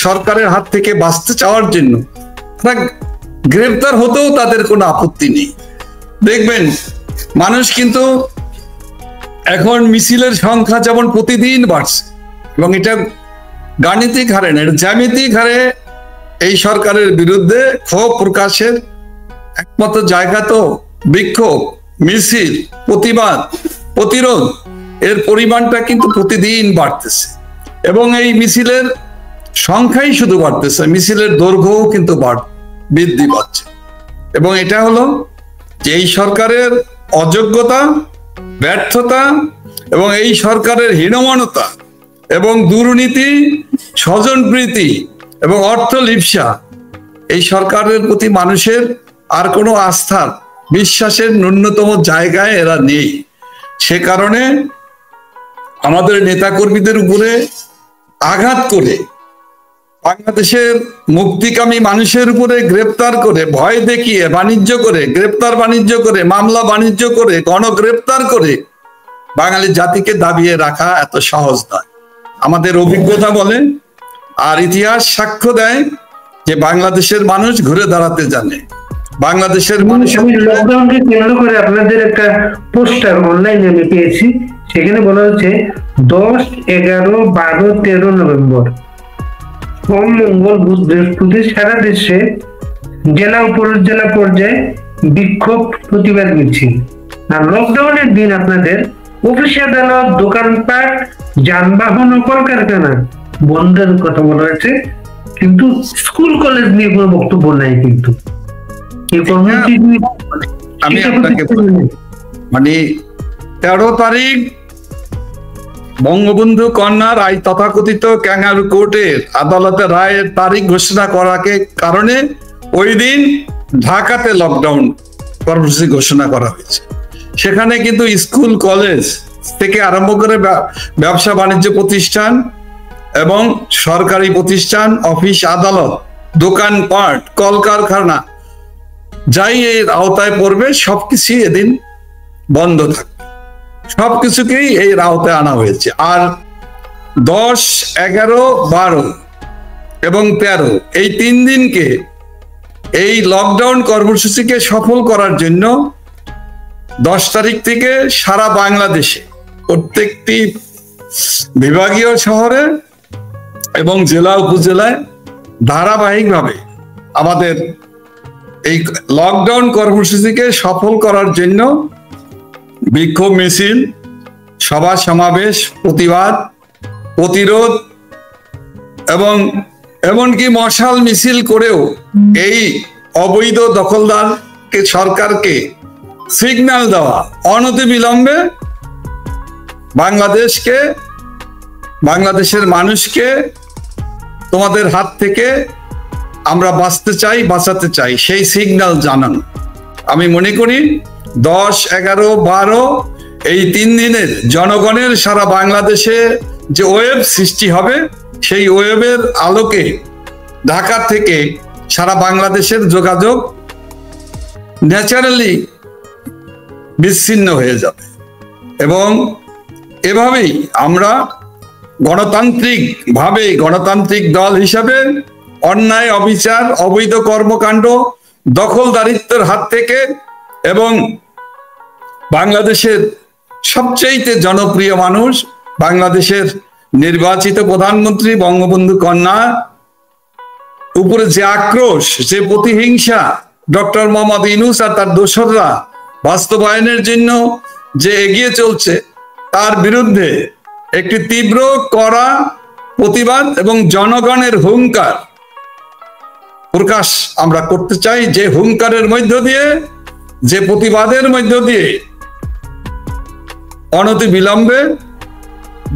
[SPEAKER 1] সরকারের হাত থেকে বাঁচতে চাওয়ার জন্য তারা গ্রেপ্তার হতেও তাদের কোনো আপত্তি নেই। দেখবেন মানুষ কিন্তু এখন মিছিলের সংখ্যা যেমন প্রতিদিন বাড়ছে, এবং এটা গাণিতিক হারে না, এটা জ্যামিতিক হারে এই সরকারের বিরুদ্ধে ক্ষোভ প্রকাশের একমাত্র জায়গা তো বিক্ষোভ, মিছিল, প্রতিবাদ, প্রতিরোধ, এর পরিমাণটা কিন্তু প্রতিদিন বাড়তেছে, এবং এই মিছিলের সংখ্যাই শুধু বাড়তেছে, মিছিলের দৈর্ঘ্যও কিন্তু বৃদ্ধি পাচ্ছে। এবং এটা হলো যে এই সরকারের অযোগ্যতা, ব্যর্থতা এবং এই সরকারের হীনমন্যতা এবং দুর্নীতি, স্বজনপ্রীতি এবং অর্থ লিপ্সা, এই সরকারের প্রতি মানুষের আর কোনো আস্থার, বিশ্বাসের ন্যূনতম জায়গায় এরা নেই। সে কারণে আমাদের নেতাকর্মীদের উপরে আঘাত করে, বাংলাদেশের মুক্তিকামী মানুষের উপরে গ্রেপ্তার করে, ভয় দেখিয়ে, বাণিজ্য করে, গ্রেপ্তার বাণিজ্য করে, মামলা বাণিজ্য করে, গণগ্রেপ্তার করে বাঙালি জাতিকে দাবিয়ে রাখা এত সহজ নয়। আমাদের অভিজ্ঞতা বলে আর ইতিহাস সাক্ষ্য দেয় যে বাংলাদেশের মানুষ ঘুরে দাঁড়াতে জানে। বাংলাদেশের মানুষ,
[SPEAKER 2] আমি লকডাউনকে কেন্দ্র করে আপনাদের একটা পোস্টার অনলাইনে আমি পেয়েছি, সেখানে বলা হচ্ছে 10, 11, 12, 13 নভেম্বর সোম, মঙ্গল, বুধ, বৃহস্পতি সারা দেশে জেলা উপজেলা পর্যায়ে বিক্ষোভ প্রতিবাদ মিছিল। আর লকডাউনের দিন আপনাদের অফিস আদালত, দোকানপাট, যানবাহন ও কলকারখানা বন্ধের কথা বলা হয়েছে, কিন্তু স্কুল কলেজ নিয়ে কোনো বক্তব্য নাই। কিন্তু এই কর্মসূচি
[SPEAKER 1] আমি আপনাকে মানে 13 তারিখ বঙ্গবন্ধু কন্যার আই তথাকথিত ক্যাঙ্গারু কোর্টের আদালতে রায়ের তারিখ ঘোষণা করাকে কারণে ওই দিন ঢাকাতে লকডাউন কর্মসূচি ঘোষণা করা হয়েছে। সেখানে কিন্তু স্কুল কলেজ থেকে আরম্ভ করে ব্যবসা বাণিজ্য প্রতিষ্ঠান এবং সরকারি প্রতিষ্ঠান, অফিস আদালত, দোকানপাট, কলকারখানা যাই এর আওতায় পড়বে সবকিছু এদিন বন্ধ থাকবে। সবকিছুকেই এই আওতায় আনা হয়েছে। আর 10, 11, 12 এবং 13 এই 3 দিনকে এই লকডাউন কর্মসূচিকে সফল করার জন্য 10 তারিখ থেকে সারা বাংলাদেশে প্রত্যেকটি বিভাগীয় শহরে এবং জেলা উপজেলায় ধারাবাহিকভাবে আমাদের এই লকডাউন কর্মসূচিকে সফল করার জন্য বিক্ষোভ মিছিল, সভা সমাবেশ, প্রতিবাদ, প্রতিরোধ এবং এমনকি মশাল মিছিল করেও এই অবৈধ দখলদারকে সরকারকে সিগন্যাল দেওয়া অনতিবিলম্বে বাংলাদেশের মানুষকে তোমাদের হাত থেকে আমরা বাঁচাতে চাই সেই সিগন্যাল জানানো। আমি মনে করি 10, 11, 12 এই 3 দিনের জনগণের সারা বাংলাদেশে যে ওয়েব সৃষ্টি হবে, সেই ওয়েবের আলোকে ঢাকা থেকে সারা বাংলাদেশের যোগাযোগ ন্যাচারালি বিচ্ছিন্ন হয়ে যাবে। এবং এভাবেই আমরা গণতান্ত্রিক দল হিসাবে অন্যায়, অবিচার, অবৈধ কর্মকাণ্ড, দখলদারিত্বের হাত থেকে এবং বাংলাদেশের সবচেয়ে জনপ্রিয় মানুষ, বাংলাদেশের নির্বাচিত প্রধানমন্ত্রী বঙ্গবন্ধু কন্যা উপরে যে আক্রোশ, যে প্রতিহিংসা ডক্টর মোহাম্মদ ইউনূস আর তার দোসররা বাস্তবায়নের জন্য যে এগিয়ে চলছে, তার বিরুদ্ধে একটি তীব্র কড়া প্রতিবাদ এবং জনগণের হুঙ্কার প্রকাশ আমরা করতে চাই। যে হুঙ্কারের মধ্য দিয়ে, যে প্রতিবাদের মধ্য দিয়ে অনতিবিলম্বে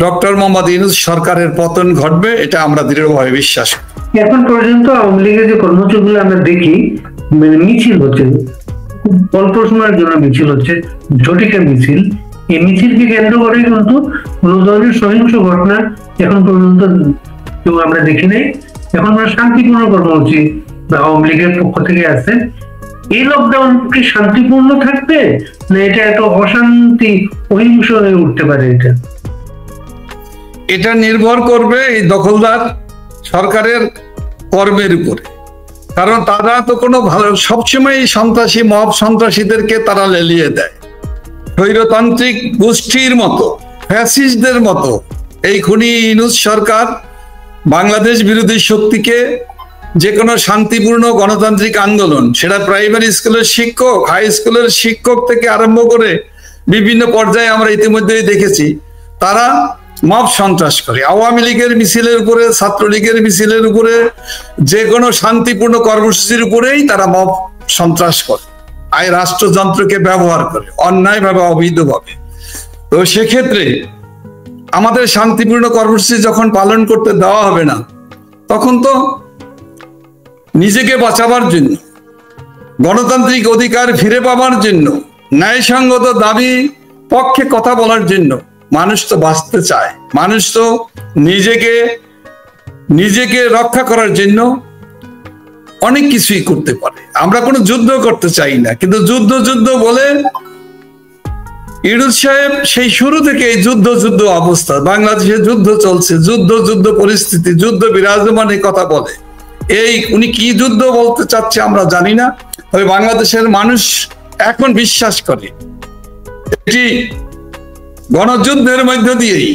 [SPEAKER 1] ডক্টর মোহাম্মদ ইউনূস সরকারের পতন ঘটবে, এটা আমরা দৃঢ়ভাবে বিশ্বাস করি।
[SPEAKER 2] এখন পর্যন্ত আওয়ামী লীগের যে কর্মসূচিগুলো আমরা দেখি, মিছিল হচ্ছে, অল্প সময়ের জন্য মিছিল হচ্ছে, ঝটিকা মিছিল। এই মিছিলকে কেন্দ্র করে কিন্তু কোনো ধরনের সহিংস ঘটনা এখন পর্যন্ত কেউ আমরা দেখি নাই। এখন আমরা শান্তিপূর্ণ কর্মসূচি আওয়ামী লীগের পক্ষ থেকে আছে। এই লকডাউন কি শান্তিপূর্ণ থাকবে, না এটা এত অশান্তি, অহিংস হয়ে উঠতে পারে?
[SPEAKER 1] এটা নির্ভর করবে এই দখলদার সরকারের কর্মের উপরে। কারণ তারা তো কোনো ভালো, সবসময় সন্ত্রাসী মব সন্ত্রাসীদেরকে তারা লেলিয়ে দেয়। স্বৈরতান্ত্রিক গোষ্ঠীর মতো, ফ্যাসিস্টদের মতো এই খুনি ইউনূস সরকার বাংলাদেশ বিরোধী শক্তিকে যে কোনো শান্তিপূর্ণ গণতান্ত্রিক আন্দোলন, সেটা প্রাইমারি স্কুলের শিক্ষক, হাই স্কুলের শিক্ষক থেকে আরম্ভ করে বিভিন্ন পর্যায়ে আমরা ইতিমধ্যেই দেখেছি, তারা মব সন্ত্রাস করে। আওয়ামী লীগের মিছিলের উপরে, ছাত্রলীগের মিছিলের উপরে, যে কোনো শান্তিপূর্ণ কর্মসূচির উপরেই তারা মব সন্ত্রাস করে, রাষ্ট্রযন্ত্রকে ব্যবহার করে অন্যায়ভাবে, অবৈধভাবে। তো সেক্ষেত্রে আমাদের শান্তিপূর্ণ কর্মসূচি যখন পালন করতে দেওয়া হবে না, তখন তো নিজেকে বাঁচাবার জন্য, গণতান্ত্রিক অধিকার ফিরে পাবার জন্য, ন্যায়সঙ্গত দাবি পক্ষে কথা বলার জন্য মানুষ তো বাঁচতে চায়। মানুষ তো নিজেকে রক্ষা করার জন্য অনেক কিছুই করতে পারে। আমরা কোনো যুদ্ধ করতে চাই না, কিন্তু যুদ্ধ বলে ইউনূস সাহেব সেই শুরু থেকে এই যুদ্ধ অবস্থা, বাংলাদেশে যুদ্ধ চলছে, যুদ্ধ পরিস্থিতি, যুদ্ধ বিরাজমান এই কথা বলে। এই উনি কি যুদ্ধ বলতে চাচ্ছে আমরা জানি না, তবে বাংলাদেশের মানুষ এখন বিশ্বাস করে এটি গণযুদ্ধের মধ্য দিয়েই,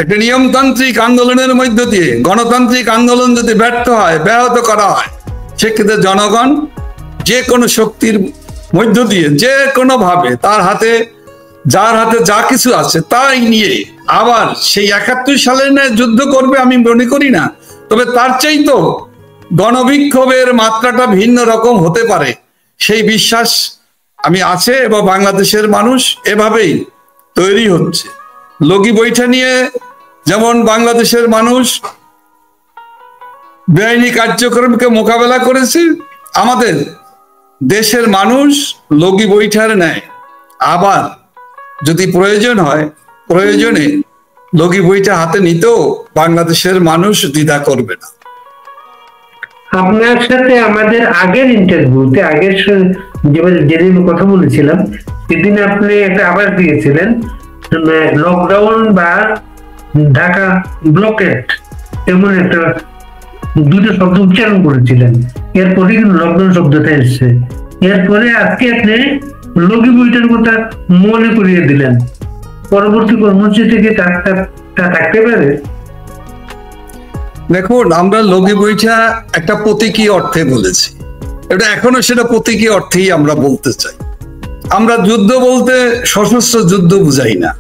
[SPEAKER 1] একটা নিয়মতান্ত্রিক আন্দোলনের মধ্য দিয়ে, গণতান্ত্রিক আন্দোলন যদি ব্যর্থ হয়, ব্যাহত করা হয়, সেক্ষেত্রে জনগণ যে কোনো শক্তির মধ্য দিয়ে, যে কোনো ভাবে তার হাতে যার হাতে যা কিছু আছে তাই নিয়ে আবার সেই 71 সালে যুদ্ধ করবে আমি মনে করি না। তবে তার চাইতো গণবিক্ষোভের মাত্রাটা ভিন্ন রকম হতে পারে সেই বিশ্বাস আমি আছে, এবং বাংলাদেশের মানুষ এভাবেই তৈরি হচ্ছে। লগি বৈঠা নিয়ে যেমন বাংলাদেশের মানুষ বেআইনি কার্যক্রমকে মোকাবেলা করেছে, আমাদের দেশের মানুষ লগি বৈঠার নেয় আবার যদি প্রয়োজন হয় প্রয়োজনে লগি বইটা হাতে নিতেও বাংলাদেশের মানুষ দ্বিধা করবে না।
[SPEAKER 2] আপনার সাথে আমাদের আগের ইন্টারভিউতে যেদিন কথা বলেছিলাম সেদিন আপনি একটা আভাস দিয়েছিলেন লকডাউন বা ঢাকা ব্লকেট এমন একটা দুটো শব্দ উচ্চারণ করেছিলেন, এরপরে কিন্তু লকডাউন শব্দটা এসছে। এরপরে আজকে আপনি লগি বইটার কথা মনে করিয়ে দিলেন, পরবর্তী কর্মসূচি থেকে তা থাকতে পারে।
[SPEAKER 1] দেখুন, আমরা লগি বইটা একটা প্রতীকী অর্থে বলেছি, এটা এখনো সেটা প্রতীকী অর্থেই আমরা বলতে চাই। আমরা যুদ্ধ বলতে সশস্ত্র যুদ্ধ বুঝাই না,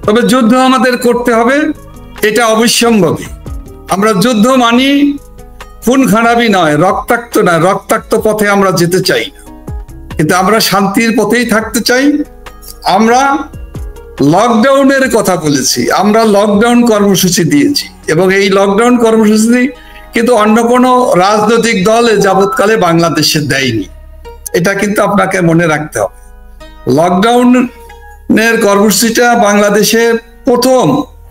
[SPEAKER 1] তবে যুদ্ধ আমাদের করতে হবে, এটা অবশ্যম্ভাবী। আমরা যুদ্ধ মানি খুন খারাপি নয়, রক্তাক্ত নয়, রক্তাক্ত পথে আমরা যেতে চাই না, কিন্তু আমরা শান্তির পথেই থাকতে চাই। আমরা লকডাউনের কথা বলেছি, আমরা লকডাউন কর্মসূচি দিয়েছি, এবং এই লকডাউন কর্মসূচি কিন্তু অন্য কোনো রাজনৈতিক দল যাবৎকালে বাংলাদেশে দেয়নি, এটা কিন্তু আপনাকে মনে রাখতে হবে। লকডাউনের কর্মসূচিটা বাংলাদেশের প্রথম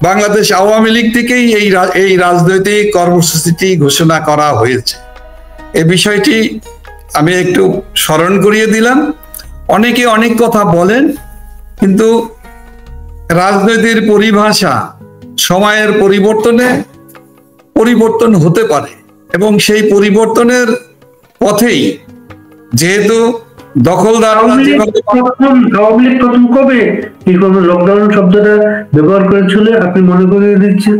[SPEAKER 1] বাংলাদেশ আওয়ামী লীগ থেকেই এই রাজনৈতিক কর্মসূচিটি ঘোষণা করা হয়েছে। এই বিষয়টি আমি একটু স্মরণ করিয়ে দিলাম। অনেকে অনেক কথা বলেন, কিন্তু রাজনীতির পরিভাষা সময়ের পরিবর্তনে পরিবর্তন হতে পারে, এবং সেই পরিবর্তনের পথেই যেহেতু দখলদার
[SPEAKER 2] আওয়ামী লীগ প্রথম কবে এই লকডাউন শব্দটা ব্যবহার করেছিল আপনি মনে করিয়ে দিচ্ছেন?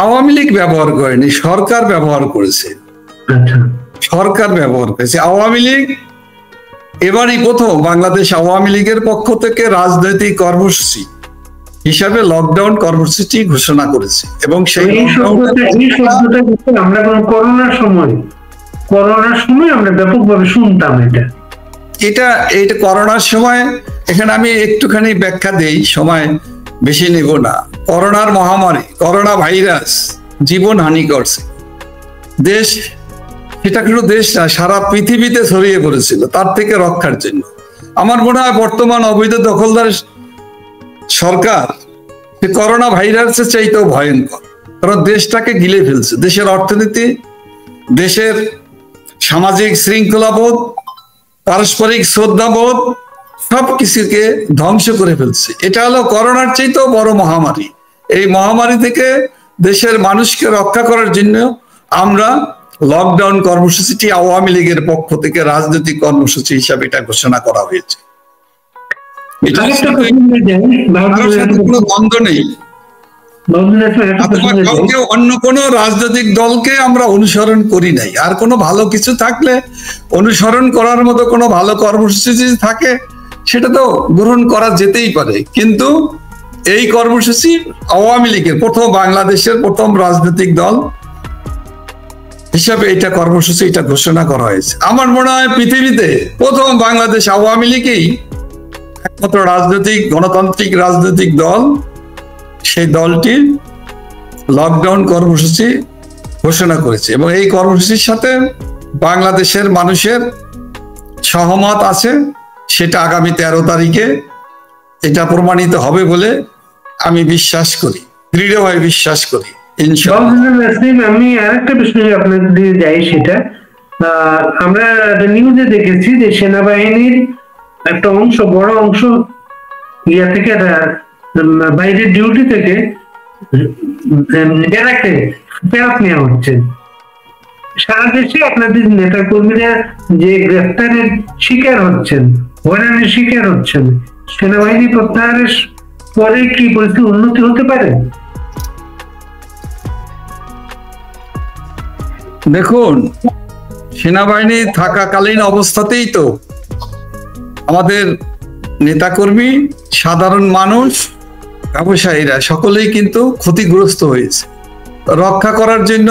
[SPEAKER 1] আওয়ামী লীগ ব্যবহার করেনি, সরকার ব্যবহার করেছে। সরকার ব্যবহার করেছে। আওয়ামী লীগ এবারই প্রথম বাংলাদেশ আওয়ামী লীগের পক্ষ থেকে রাজনৈতিক কর্মসূচি হিসাবে লকডাউন কর্মসূচি ঘোষণা করেছে, এবং সেই
[SPEAKER 2] আমরা করোনার সময় আমরা ব্যাপকভাবে শুনতাম।
[SPEAKER 1] এটা করোনার সময়, এখানে আমি একটুখানি ব্যাখ্যা দেই, সময় বেশি নেব না। করোনার মহামারী, করোনা ভাইরাস জীবন হানি করছে, দেশ সেটা কোনো দেশ না, সারা পৃথিবীতে ছড়িয়ে পড়েছিল। তার থেকে রক্ষার জন্য আমার মনে হয় বর্তমান অবৈধ দখলদার সরকার করোনা ভাইরাসের চাইতেও ভয়ঙ্কর, কারণ দেশটাকে গিলে ফেলছে। দেশের অর্থনীতি, দেশের সামাজিক শৃঙ্খলাবোধ, পারস্পরিক শ্রদ্ধাবোধ সবকিছুকে ধ্বংস করে ফেলছে। এটা হলো করোনার চাইতেও বড় মহামারী। এই মহামারী থেকে দেশের মানুষকে রক্ষা করার জন্য আমরা লকডাউন কর্মসূচিটি আওয়ামী লীগের পক্ষ থেকে রাজনৈতিক কর্মসূচি হিসাবে এটা ঘোষণা করা হয়েছে। কোনো দ্বন্দ্ব নেই। অন্য কোনো রাজনৈতিক দলকে আমরা অনুসরণ করি নাই। আর কোনো ভালো কিছু থাকলে, অনুসরণ করার মতো কোনো ভালো কর্মসূচি যদি থাকে সেটা তো গ্রহণ করা যেতেই পারে, কিন্তু এই কর্মসূচি আওয়ামী লীগের প্রথম, বাংলাদেশের প্রথম রাজনৈতিক দল হিসাবে এটা কর্মসূচি এটা ঘোষণা করা হয়েছে। আমার মনে হয় পৃথিবীতে প্রথম বাংলাদেশ আওয়ামী লীগই একমাত্র রাজনৈতিক গণতান্ত্রিক রাজনৈতিক দল, সেই দলটি লকডাউন কর্মসূচি ঘোষণা করেছে, এবং এই কর্মসূচির সাথে বাংলাদেশের মানুষের সহমত আছে। সেটা আগামী 13 তারিখে এটা প্রমাণিত হবে বলে আমি বিশ্বাস করি, দৃঢ়ভাবে বিশ্বাস করি।
[SPEAKER 2] আমি আরেকটা বিষয় আপনাদের দিয়ে যাই, সেটা আমরা নিউজে দেখেছি যে সেনাবাহিনীর একটা অংশ, বড় অংশ ইয়া থেকে বাইরের ডিউটি থেকে ব্যারাকে ফেরত নেওয়া হচ্ছে। সারা দেশে আপনাদের নেতা কর্মীরা যে গ্রেফতারের শিকার হচ্ছেন, হয়রানির শিকার হচ্ছেন, সেনাবাহিনী প্রত্যাহারের পরে কি পরিস্থিতি উন্নতি হতে পারে?
[SPEAKER 1] দেখুন, সেনাবাহিনী থাকাকালীন অবস্থাতেই তো আমাদের নেতাকর্মী, সাধারণ মানুষ, ব্যবসায়ীরা সকলেই কিন্তু ক্ষতিগ্রস্ত হয়েছে। রক্ষা করার জন্য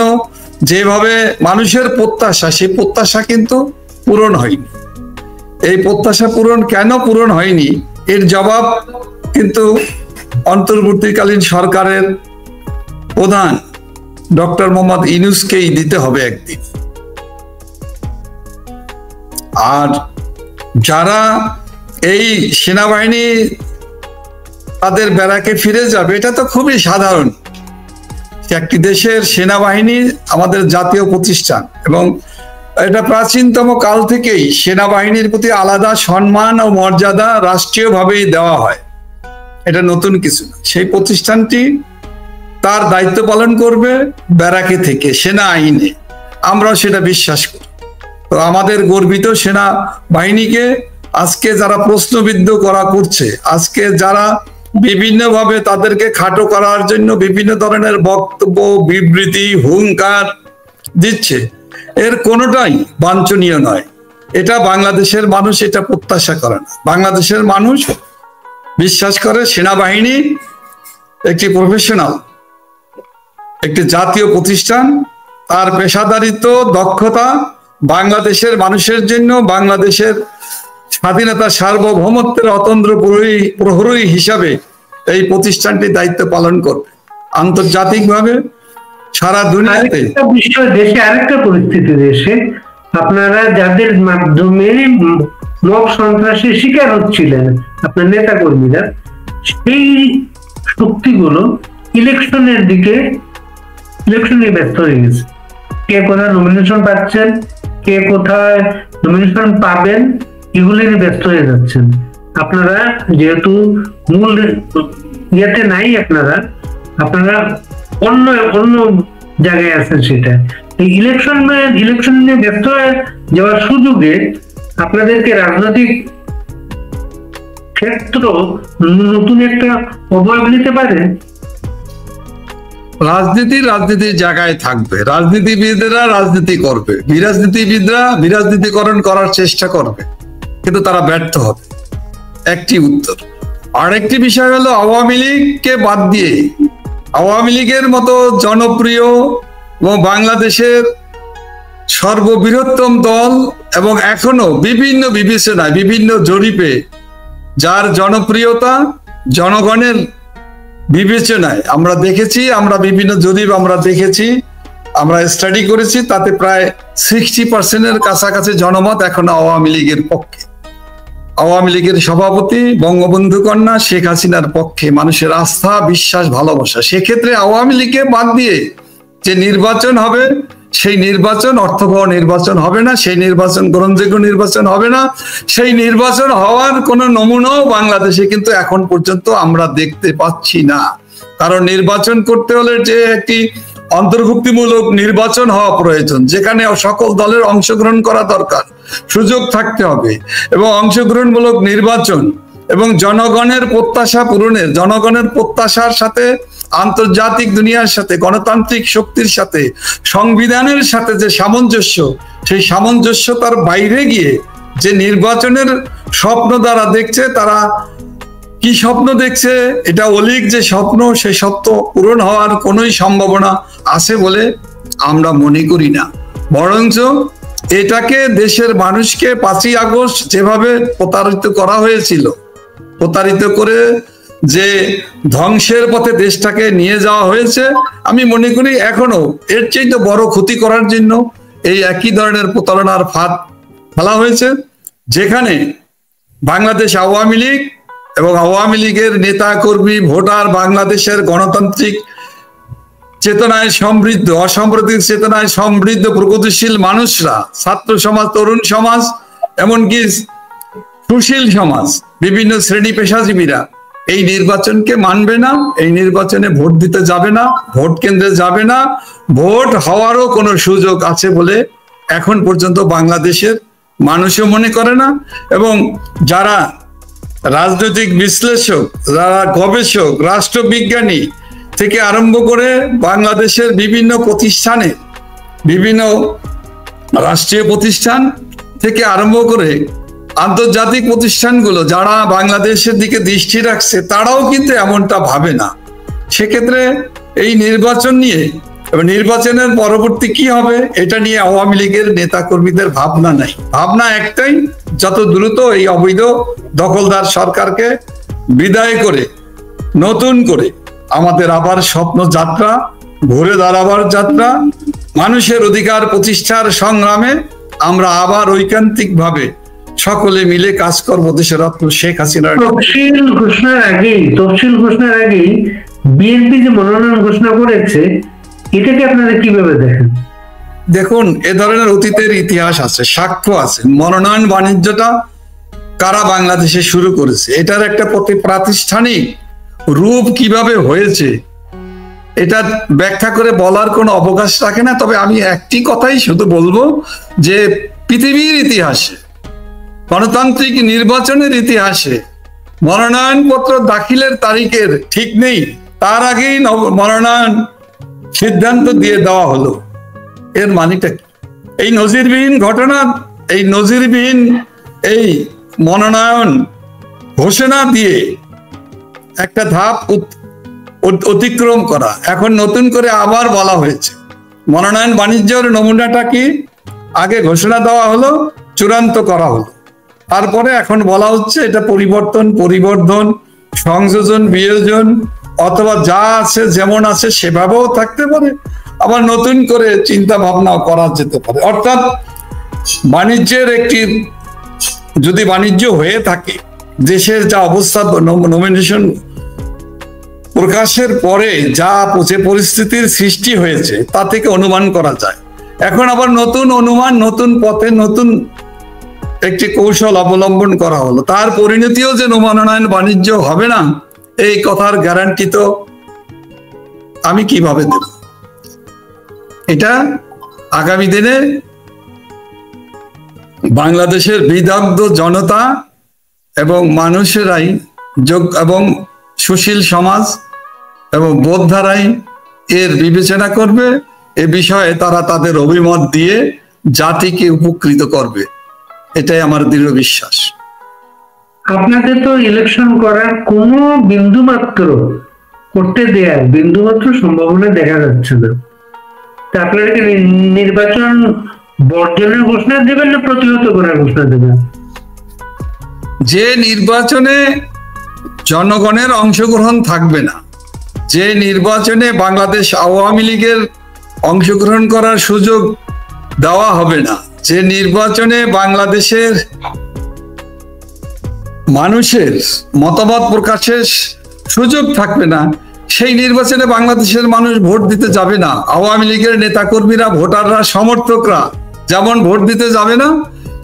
[SPEAKER 1] যেভাবে মানুষের প্রত্যাশা, সেই প্রত্যাশা কিন্তু পূরণ হয়নি। এই প্রত্যাশা কেন পূরণ হয়নি এর জবাব কিন্তু অন্তর্বর্তীকালীন সরকারের প্রধান ডক্টর মোহাম্মদ ইউনূসকেই দিতে হবে একদিন। আর যারা এই সেনাবাহিনী তাদের ব্যারাকে ফিরে যাবে, এটা তো খুবই সাধারণ। একটি দেশের সেনাবাহিনী আমাদের জাতীয় প্রতিষ্ঠান এবং এটা প্রাচীনতম কাল থেকেই সেনাবাহিনীর প্রতি আলাদা সম্মান ও মর্যাদা রাষ্ট্রীয়ভাবেই দেওয়া হয়, এটা নতুন কিছু না। সেই প্রতিষ্ঠানটি তার দায়িত্ব পালন করবে ব্যারাকে থেকে, সেনা আইনে, আমরা সেটা বিশ্বাস করি। তো আমাদের গর্বিত সেনা বাহিনীকে আজকে যারা প্রশ্নবিদ্ধ করছে, আজকে যারা বিভিন্নভাবে তাদেরকে খাটো করার জন্য বিভিন্ন ধরনের বক্তব্য, বিবৃতি, হুঙ্কার দিচ্ছে, এর কোনোটাই বাঞ্ছনীয় নয়। এটা বাংলাদেশের মানুষ এটা প্রত্যাশা করে না। বাংলাদেশের মানুষ বিশ্বাস করে সেনাবাহিনী একটি প্রফেশনাল, একটি জাতীয় প্রতিষ্ঠান, তার পেশাদারিত্ব, দক্ষতা বাংলাদেশের মানুষের জন্য, বাংলাদেশের স্বাধীনতা, সার্বভৌমত্বের অতন্দ্র প্রহরী হিসাবে এই প্রতিষ্ঠানটি দায়িত্ব পালন করবে আন্তর্জাতিকভাবে সারা দুনিয়াতে।
[SPEAKER 2] দেশে আরেকটা পরিস্থিতি, দেশে আপনারা যাদের মাধ্যমে মব সন্ত্রাসের শিকার হচ্ছিলেন আপনার নেতা কর্মীরা, সেই শক্তিগুলো ইলেকশনের দিকে, ইলেকশনে ব্যস্ত হয়ে গেছে। কে কোথায় নমিনেশন পাচ্ছেন, কে কোথায় নমিনেশন পাবেন, এগুলো নিয়ে ব্যস্ত হয়ে যাচ্ছেন। আপনারা যেহেতু মূল ইয়েতে নাই, আপনারা অন্য জায়গায় আছেন। সেটা এই ইলেকশন নিয়ে ব্যস্ত হয়ে যাওয়ার সুযোগে আপনাদেরকে রাজনৈতিক ক্ষেত্র নতুন একটা অবয়ব নিতে পারে।
[SPEAKER 1] রাজনীতির জায়গায় থাকবে, রাজনীতিবিদরা রাজনীতি করবে, বিরাজনীতিবিদরা বিরাজনীতিকরণ করার চেষ্টা করবে, কিন্তু তারা ব্যর্থ হবে। একটি উত্তর। আরেকটি বিষয় হলো আওয়ামী লীগকে বাদ দিয়ে, আওয়ামী লীগের মতো জনপ্রিয় এবং বাংলাদেশের সর্ববৃহত্তম দল এবং এখনো বিভিন্ন বিবেচনায়, বিভিন্ন জরিপে যার জনপ্রিয়তা জনগণের বিবেচনায় আমরা দেখেছি, আমরা বিভিন্ন জরিপ আমরা দেখেছি, আমরা স্টাডি করেছি, তাতে প্রায় 60% কাছাকাছি জনমত এখনো আওয়ামী লীগের পক্ষে। আওয়ামী লীগের সভাপতি বঙ্গবন্ধু কন্যা শেখ হাসিনার পক্ষে মানুষের আস্থা, বিশ্বাস, ভালোবাসা। সেক্ষেত্রে আওয়ামী লীগকে বাদ দিয়ে যে নির্বাচন হবে, সেই নির্বাচন অর্থবহ নির্বাচন হবে না, সেই নির্বাচন গ্রহণযোগ্য নির্বাচন হবে না, সেই নির্বাচন হওয়ার কোনো নমুনাও বাংলাদেশে কিন্তু এখন পর্যন্ত আমরা দেখতে পাচ্ছি না। কারণ নির্বাচন করতে হলে যে একটি অন্তর্ভুক্তিমূলক নির্বাচন হওয়া প্রয়োজন, যেখানে সকল দলের অংশগ্রহণ করা দরকার, সুযোগ থাকতে হবে, এবং অংশগ্রহণমূলক নির্বাচন এবং জনগণের প্রত্যাশা পূরণের, জনগণের প্রত্যাশার সাথে আন্তর্জাতিক দুনিয়ার সাথে, গণতান্ত্রিক শক্তির সাথে, সংবিধানের সাথে যে সামঞ্জস্য, সেই সামঞ্জস্যতার বাইরে গিয়ে যে নির্বাচনের স্বপ্ন দ্বারা দেখছে, তারা কি স্বপ্ন দেখছে, এটা অলীক যে স্বপ্ন, সেই স্বপ্ন পূরণ হওয়ার কোনোই সম্ভাবনা আছে বলে আমরা মনে করি না। বরঞ্চ এটাকে দেশের মানুষকে 5ই আগস্ট যেভাবে প্রতারিত করা হয়েছিল, প্রতারিত করে যে ধ্বংসের পথে দেশটাকে নিয়ে যাওয়া হয়েছে, আমি মনে করি এখনো এর চেয়ে বড় ক্ষতি করার জন্য এই একই ধরনের প্রতারণার ফাঁদ ফেলা হয়েছে, যেখানে বাংলাদেশ আওয়ামী লীগ এবং আওয়ামী লীগের নেতা কর্মী, ভোটার, বাংলাদেশের গণতান্ত্রিক চেতনায় সমৃদ্ধ, অসাম্প্রদায়িক চেতনায় সমৃদ্ধ প্রগতিশীল মানুষরা, ছাত্র সমাজ, তরুণ সমাজ, এমনকি সুশীল সমাজ, বিভিন্ন শ্রেণী পেশাজীবীরা এই নির্বাচনকে মানবে না, এই নির্বাচনে ভোট দিতে যাবে না, ভোট কেন্দ্রে যাবে না, ভোট হওয়ারও কোনো সুযোগ আছে বলে এখন পর্যন্ত বাংলাদেশের মানুষও মনে করে না। এবং যারা রাজনৈতিক বিশ্লেষক, যারা গবেষক, রাষ্ট্রবিজ্ঞানী থেকে আরম্ভ করে বাংলাদেশের বিভিন্ন প্রতিষ্ঠানে, বিভিন্ন রাষ্ট্রীয় প্রতিষ্ঠান থেকে আরম্ভ করে আন্তর্জাতিক প্রতিষ্ঠানগুলো যারা বাংলাদেশের দিকে দৃষ্টি রাখছে তারাও কিন্তু এমনটা ভাবে না। সেক্ষেত্রে এই নির্বাচন নিয়ে এবং নির্বাচনের পরবর্তী কি হবে এটা নিয়ে আওয়ামী লীগের নেতা কর্মীদের ভাবনা নাই। ভাবনা একটাই, যত দ্রুত এই অবৈধ দখলদার সরকারকে বিদায় করে নতুন করে আমাদের আবার স্বপ্ন যাত্রা, ঘুরে দাঁড়াবার যাত্রা, মানুষের অধিকার প্রতিষ্ঠার সংগ্রামে আমরা আবার ঐকান্তিক ভাবে সকলে মিলে কাজ করবো দেশের রত্ন শেখ হাসিনার।
[SPEAKER 2] তফসিল ঘোষণার আগেই বিএনপি যে মনোনয়ন ঘোষণা করেছে, এটাকে আপনারা কিভাবে দেখেন?
[SPEAKER 1] দেখুন, এ ধরনের অতীতের ইতিহাস আছে, সাক্ষ্য আছে। মনোনয়ন বাণিজ্যটা কারা বাংলাদেশে শুরু করেছে, এটার একটা প্রাতিষ্ঠানিক রূপ কিভাবে হয়েছে এটা ব্যাখ্যা করে বলার কোনো অবকাশ রাখে না। তবে আমি একটি কথাই শুধু বলবো যে পৃথিবীর ইতিহাসে, গণতান্ত্রিক নির্বাচনের ইতিহাসে মনোনয়নপত্র দাখিলের তারিখের ঠিক নেই, তার আগেই মনোনয়ন সিদ্ধান্ত দিয়ে দেওয়া হলো। এর মানেটা কি? এই নজিরবিহীন ঘটনা, এই নজিরবিহীন এই মনোনয়ন ঘোষণা দিয়ে একটা ধাপ অতিক্রম করা। এখন নতুন করে আবার বলা হয়েছে মনোনয়ন বাণিজ্যের নমুনাটা কি আগে ঘোষণা দেওয়া হলো, চূড়ান্ত করা হলো, তারপরে এখন বলা হচ্ছে এটা পরিবর্ধন, সংযোজন, বিয়োজন, অথবা যা আছে যেমন আছে সেভাবেও থাকতে পারে, আবার নতুন করে চিন্তা ভাবনাও করা যেতে পারে। অর্থাৎ বাণিজ্যের একটি, যদি বাণিজ্য হয়ে থাকে, দেশের যা অবস্থা নমিনেশন প্রকাশের পরে যে পরিস্থিতির সৃষ্টি হয়েছে তা থেকে অনুমান করা যায়। এখন আবার নতুন অনুমান, নতুন পথে নতুন একটি কৌশল অবলম্বন করা হলো, তার পরিণতিও যে মনোনয়ন বাণিজ্য হবে না এই কথার গ্যারান্টি তো আমি কিভাবে দেব? এটা আগামী দিনে বাংলাদেশের বিদগ্ধ জনতা এবং মানুষেরাই এবং সুশীল সমাজ এবং বোধধারাই এর বিবেচনা করবে। এ বিষয়ে তারা তাদের অভিমত দিয়ে জাতিকে উপকৃত করবে, এটাই আমার দৃঢ় বিশ্বাস।
[SPEAKER 2] আপনাদের তো ইলেকশন করার কোনো বিন্দুমাত্র সম্ভাবনা দেখা যাচ্ছে না। তা আপনারা কি নির্বাচন বর্জনের ঘোষণা দেবেন না প্রতিহত করার ঘোষণা দেবেন?
[SPEAKER 1] যে নির্বাচনে জনগণের অংশগ্রহণ থাকবে না, যে নির্বাচনে বাংলাদেশ আওয়ামী লীগের অংশগ্রহণ করার সুযোগ দেওয়া হবে না, যে নির্বাচনে বাংলাদেশের মানুষের মতামত প্রকাশের সুযোগ থাকবে না, সেই নির্বাচনে বাংলাদেশের মানুষ ভোট দিতে যাবে না। আওয়ামী লীগের নেতাকর্মীরা, ভোটাররা, সমর্থকরা যেমন ভোট দিতে যাবে না,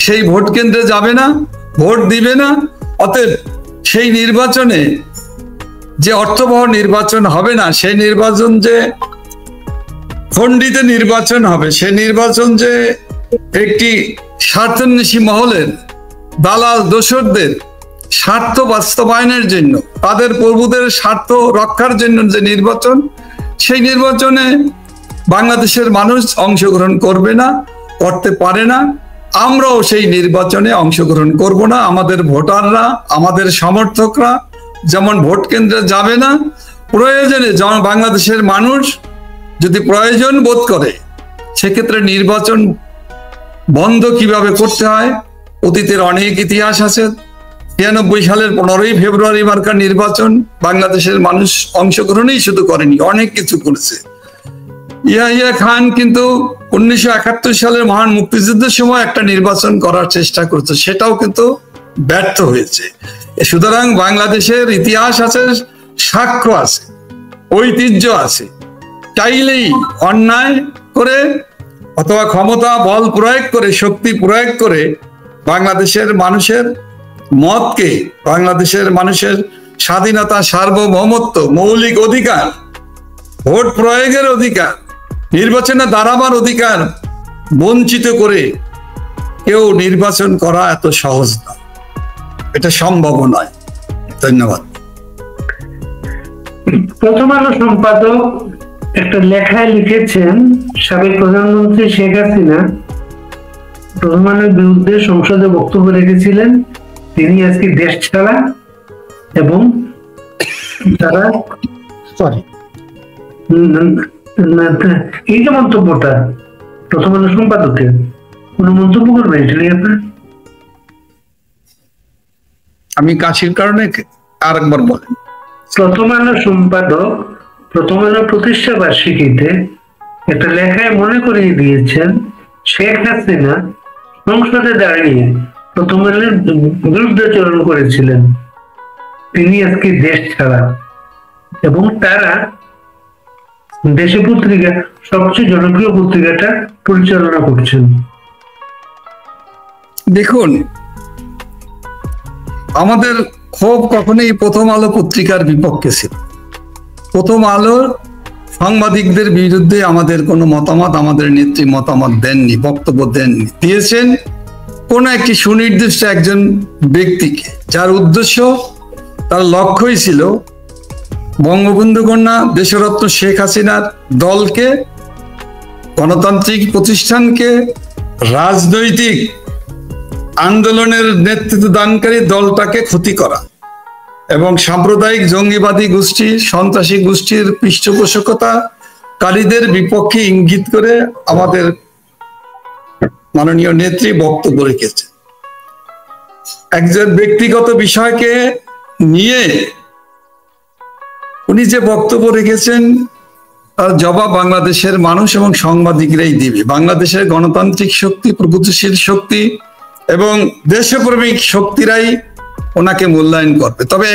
[SPEAKER 1] সেই ভোট কেন্দ্রে যাবে না, ভোট দিবে না। অতএব সেই নির্বাচনে যে অর্থবহ নির্বাচন হবে না, সেই নির্বাচন যে খণ্ডিত নির্বাচন হবে, সেই নির্বাচন যে একটি স্বার্থান্বেষী মহলের দালাল দোসরদের স্বার্থ বাস্তবায়নের জন্য, তাদের প্রভুদের স্বার্থ রক্ষার জন্য যে নির্বাচন, সেই নির্বাচনে বাংলাদেশের মানুষ অংশগ্রহণ করবে না, করতে পারে না। আমরাও সেই নির্বাচনে অংশগ্রহণ করব না। আমাদের ভোটাররা, আমাদের সমর্থকরা যেমন ভোট কেন্দ্রে যাবে না, প্রয়োজনে বাংলাদেশের মানুষ যদি প্রয়োজন বোধ করে সেক্ষেত্রে নির্বাচন বন্ধ কিভাবে করতে হয়, অতীতের অনেক ইতিহাস আছে। 93 সালের 15ই ফেব্রুয়ারি মার্কা নির্বাচন বাংলাদেশের মানুষ অংশগ্রহণই শুধু করেনি, অনেক কিছু করেছে। ইয়াহিয়া খান কিন্তু 1971 সালের মহান মুক্তিযুদ্ধের সময় একটা নির্বাচন করার চেষ্টা করেছে, সেটাও কিন্তু ব্যর্থ হয়েছে। সুতরাং বাংলাদেশের ইতিহাস আছে, সাক্ষ্য আছে, ঐতিহ্য আছে। চাইলেই অন্যায় করে অথবা ক্ষমতা বল প্রয়োগ করে, শক্তি প্রয়োগ করে বাংলাদেশের মানুষের মতকে, বাংলাদেশের মানুষের স্বাধীনতা, সার্বভৌমত্ব, মৌলিক অধিকার, ভোট প্রয়োগের অধিকার, নির্বাচনে দাঁড়াবার অধিকার বঞ্চিত করে কেউ নির্বাচন করা এত সহজ না, এটা সম্ভব নয়। ধন্যবাদ।
[SPEAKER 2] প্রথম আলো সম্পাদক একটা লেখায় লিখেছেন, সাবেক প্রধানমন্ত্রী শেখ হাসিনা প্রথম আলোর বিরুদ্ধে সংসদে বক্তব্য রেখেছিলেন, তিনি আজকে দেশ ছাড়া এবং তারা এই যে মন্তব্যটা প্রথম আলো সম্পাদকের, কোন মন্তব্য করবেন এটা নিয়ে আপনার?
[SPEAKER 1] আমি কাশির কারণে আরেকবার বলেন।
[SPEAKER 2] প্রথম আলো সম্পাদক প্রথম আলো প্রতিষ্ঠা বার্ষিকীতে একটা লেখায় মনে করিয়ে দিয়েছেন শেখ হাসিনা সংসদে দাঁড়িয়ে প্রথম আলোর বিরুদ্ধাচরণ করেছিলেন, তিনি আজকে দেশ ছাড়া এবং তারা দেশে পত্রিকা, সবচেয়ে জনপ্রিয় পত্রিকাটা পরিচালনা করছেন।
[SPEAKER 1] দেখুন, আমাদের ক্ষোভ কখনোই প্রথম আলো পত্রিকার বিপক্ষে ছিল। প্রথম আলোর সাংবাদিকদের বিরুদ্ধে আমাদের কোনো মতামত, আমাদের নেত্রী মতামত দেননি, বক্তব্য দেননি। দিয়েছেন কোন একটি সুনির্দিষ্ট একজন ব্যক্তিকে, যার উদ্দেশ্য, তার লক্ষ্যই ছিল বঙ্গবন্ধু কন্যা দেশরত্ন শেখ হাসিনার দলকে, গণতান্ত্রিক প্রতিষ্ঠানকে, রাজনৈতিক আন্দোলনের নেতৃত্ব দানকারী দলটাকে ক্ষতি করা এবং সাম্প্রদায়িক জঙ্গিবাদী গোষ্ঠী, সন্ত্রাসী গোষ্ঠীর পৃষ্ঠপোষকতাকারীদের বিপক্ষে ইঙ্গিত করে আমাদের মাননীয় নেত্রী বক্তব্য রেখেছে। একজন ব্যক্তিগত বিষয়কে নিয়ে উনি যে বক্তব্য রেখেছেন তার জবাব বাংলাদেশের মানুষ এবং সাংবাদিকরাই দিবে। বাংলাদেশের গণতান্ত্রিক শক্তি, প্রগতিশীল শক্তি এবং দেশপ্রেমিক শক্তিরাই ওনাকে মূল্যায়ন করবে। তবে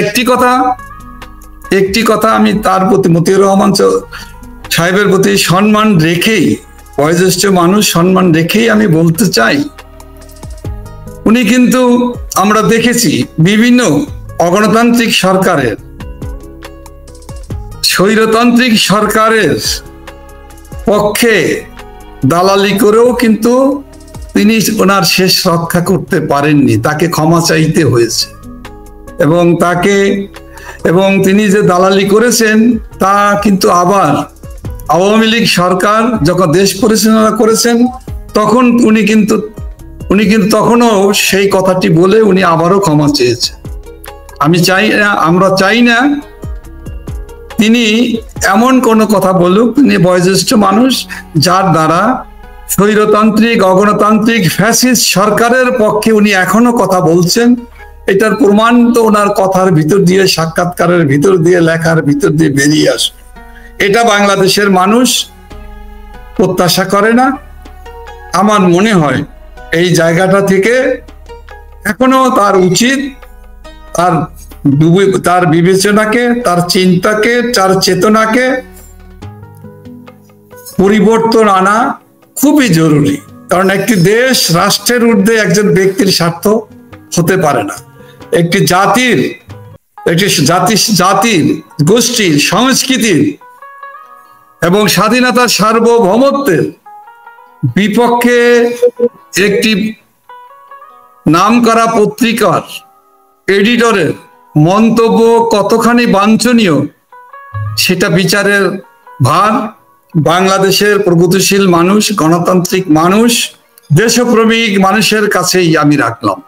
[SPEAKER 1] একটি কথা আমি তার প্রতি, মতিউর রহমান সাহেবের প্রতি সম্মান রেখেই, বয়োজ্যেষ্ঠ মানুষ, সম্মান রেখেই আমি বলতে চাই, উনি কিন্তু, আমরা দেখেছি বিভিন্ন অগণতান্ত্রিক সরকারের, স্বৈরতান্ত্রিক সরকারের পক্ষে দালালি করেও কিন্তু তিনি ওনার শেষ রক্ষা করতে পারেননি, তাকে ক্ষমা চাইতে হয়েছে। এবং তিনি যে দালালি করেছেন তা কিন্তু আবার আওয়ামী লীগ সরকার যখন দেশ পরিচালনা করেছেন তখন উনি কিন্তু তখনও সেই কথাটি বলে উনি আবারও ক্ষমা চেয়েছেন। আমরা চাই না তিনি এমন কোনো কথা বলুক, তিনি বয়োজ্যেষ্ঠ মানুষ, যার দ্বারা স্বৈরতান্ত্রিক, অগণতান্ত্রিক, ফ্যাসিস্ট সরকারের পক্ষে উনি এখনো কথা বলছেন। এটার প্রমাণ তো ওনার কথার ভিতর দিয়ে, সাক্ষাৎকারের ভিতর দিয়ে, লেখার ভিতর দিয়ে বেরিয়ে আসে। এটা বাংলাদেশের মানুষ প্রত্যাশা করে না। আমার মনে হয় এই জায়গাটা থেকে এখনো তার উচিত তার বিবেচনাকে, তার চিন্তাকে, তার চেতনাকে পরিবর্তন আনা খুবই জরুরি। কারণ একটি দেশ, রাষ্ট্রের ঊর্ধ্বে একজন ব্যক্তির স্বার্থ হতে পারে না। একটি জাতির, গোষ্ঠীর, সংস্কৃতির এবং স্বাধীনতার সার্বভৌমত্বের বিপক্ষে একটি নামকরা পত্রিকার এডিটরের মন্তব্য কতখানি বাঞ্ছনীয় সেটা বিচারের ভার বাংলাদেশের প্রগতিশীল মানুষ, গণতান্ত্রিক মানুষ, দেশপ্রেমিক মানুষের কাছেই আমি রাখলাম।